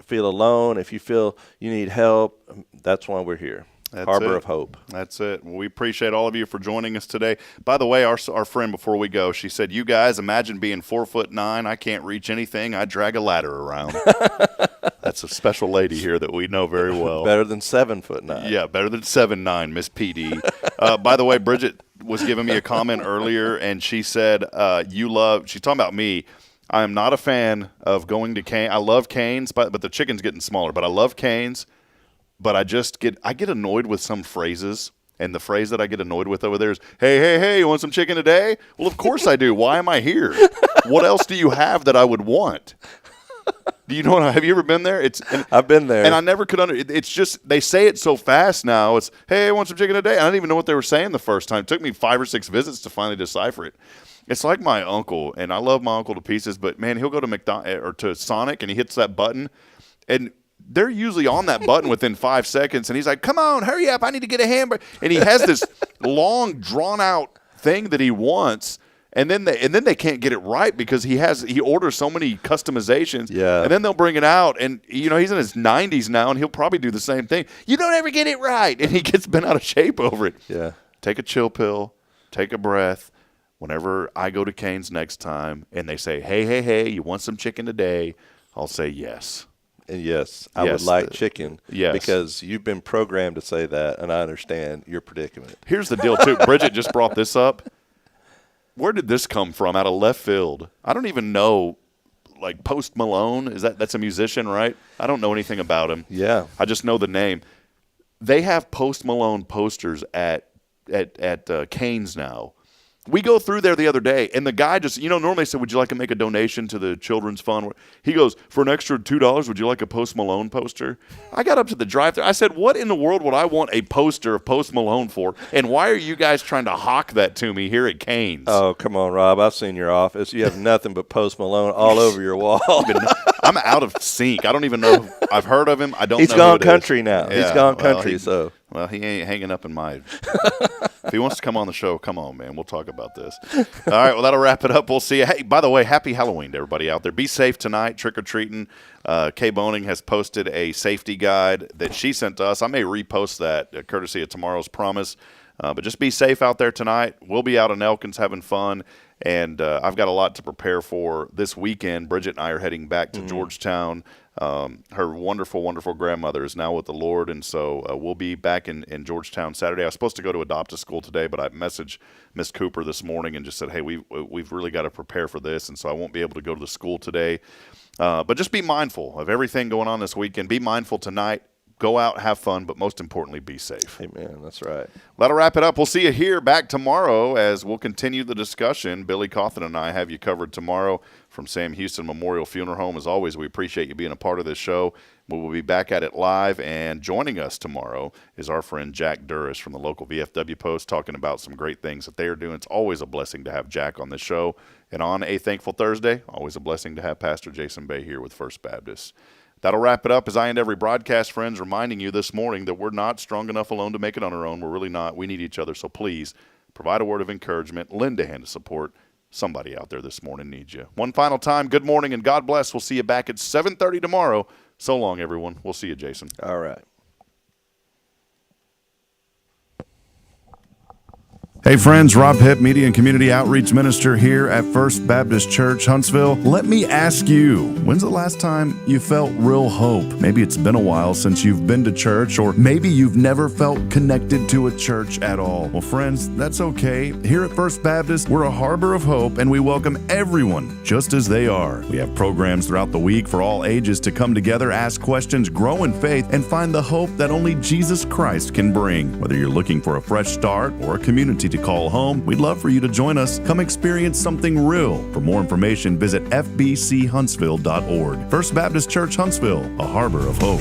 feel alone, if you feel you need help, that's why we're here. Harbor of Hope. That's it. Well, we appreciate all of you for joining us today. By the way, our friend before we go, she said, "You guys, imagine being 4'9". I can't reach anything. I drag a ladder around." That's a special lady here that we know very well. Better than 7'9". Yeah, better than 7'9", Miss PD. By the way, Bridget was giving me a comment earlier, and she said, she's talking about me. I am not a fan of going to Cane's. I love Cane's, but the chicken's getting smaller. But I love Cane's. But I get annoyed with some phrases, and the phrase that I get annoyed with over there is, hey, you want some chicken today? Well, of course I do. Why am I here? What else do you have that I would want? Do you know? Have you ever been there? I've been there. And I never could it's just, they say it so fast now. It's, hey, I want some chicken today. I didn't even know what they were saying the first time. It took me 5 or 6 visits to finally decipher it. It's like my uncle, and I love my uncle to pieces, but, man, he'll go to McDonald's or to Sonic, and he hits that button, And they're usually on that button within 5 seconds, and he's like, come on, hurry up, I need to get a hamburger. And he has this long, drawn-out thing that he wants, and then they can't get it right because he orders so many customizations. Yeah. And then they'll bring it out, and he's in his 90s now, and he'll probably do the same thing. You don't ever get it right, and he gets bent out of shape over it. Yeah. Take a chill pill, take a breath. Whenever I go to Cane's next time, and they say, hey, you want some chicken today? I'll say yes. And yes, I would like chicken. Yes. Because you've been programmed to say that, and I understand your predicament. Here's the deal, too. Bridget just brought this up. Where did this come from out of left field? I don't even know, like Post Malone. That's a musician, right? I don't know anything about him. Yeah. I just know the name. They have Post Malone posters at Cane's now. We go through there the other day, and the guy just, normally said, would you like to make a donation to the children's fund? He goes, for an extra $2, would you like a Post Malone poster? I got up to the drive-thru. I said, what in the world would I want a poster of Post Malone for? And why are you guys trying to hawk that to me here at Cane's? Oh, come on, Rob. I've seen your office. You have nothing but Post Malone all over your wall. I'm out of sync. I don't even know. I've heard of him. I don't know. He's gone country now. Yeah, he's gone country, so. Well, he ain't hanging up in my. If he wants to come on the show, come on, man. We'll talk about this. All right, well, that'll wrap it up. We'll see you. Hey, by the way, happy Halloween to everybody out there. Be safe tonight, trick-or-treating. Kay Boning has posted a safety guide that she sent to us. I may repost that courtesy of Tomorrow's Promise. But just be safe out there tonight. We'll be out in Elkins having fun. And I've got a lot to prepare for this weekend. Bridget and I are heading back to Georgetown. Her wonderful, wonderful grandmother is now with the Lord, and so we'll be back in Georgetown Saturday. I was supposed to go to Adopt-A-School today, but I messaged Miss Cooper this morning and just said, hey, we've really got to prepare for this, and so I won't be able to go to the school today. But just be mindful of everything going on this weekend. Be mindful tonight. Go out, have fun, but most importantly, be safe. Amen. That's right. That'll wrap it up. We'll see you here back tomorrow as we'll continue the discussion. Billy Cawthon and I have you covered tomorrow from Sam Houston Memorial Funeral Home. As always, we appreciate you being a part of this show. We will be back at it live, and joining us tomorrow is our friend Jack Duras from the local VFW Post talking about some great things that they are doing. It's always a blessing to have Jack on this show. And on a Thankful Thursday, always a blessing to have Pastor Jason Bay here with First Baptist. That'll wrap it up as I end every broadcast, friends, reminding you this morning that we're not strong enough alone to make it on our own. We're really not. We need each other. So please provide a word of encouragement, lend a hand of support. Somebody out there this morning needs you. One final time, good morning and God bless. We'll see you back at 7:30 tomorrow. So long, everyone. We'll see you, Jason. All right. Hey friends, Rob Hipp, Media and Community Outreach Minister here at First Baptist Church, Huntsville. Let me ask you, when's the last time you felt real hope? Maybe it's been a while since you've been to church, or maybe you've never felt connected to a church at all. Well, friends, that's okay. Here at First Baptist, we're a harbor of hope, and we welcome everyone just as they are. We have programs throughout the week for all ages to come together, ask questions, grow in faith, and find the hope that only Jesus Christ can bring. Whether you're looking for a fresh start or a community to call home, we'd love for you to join us. Come experience something real. For more information, visit fbchuntsville.org. First Baptist Church Huntsville, a harbor of hope.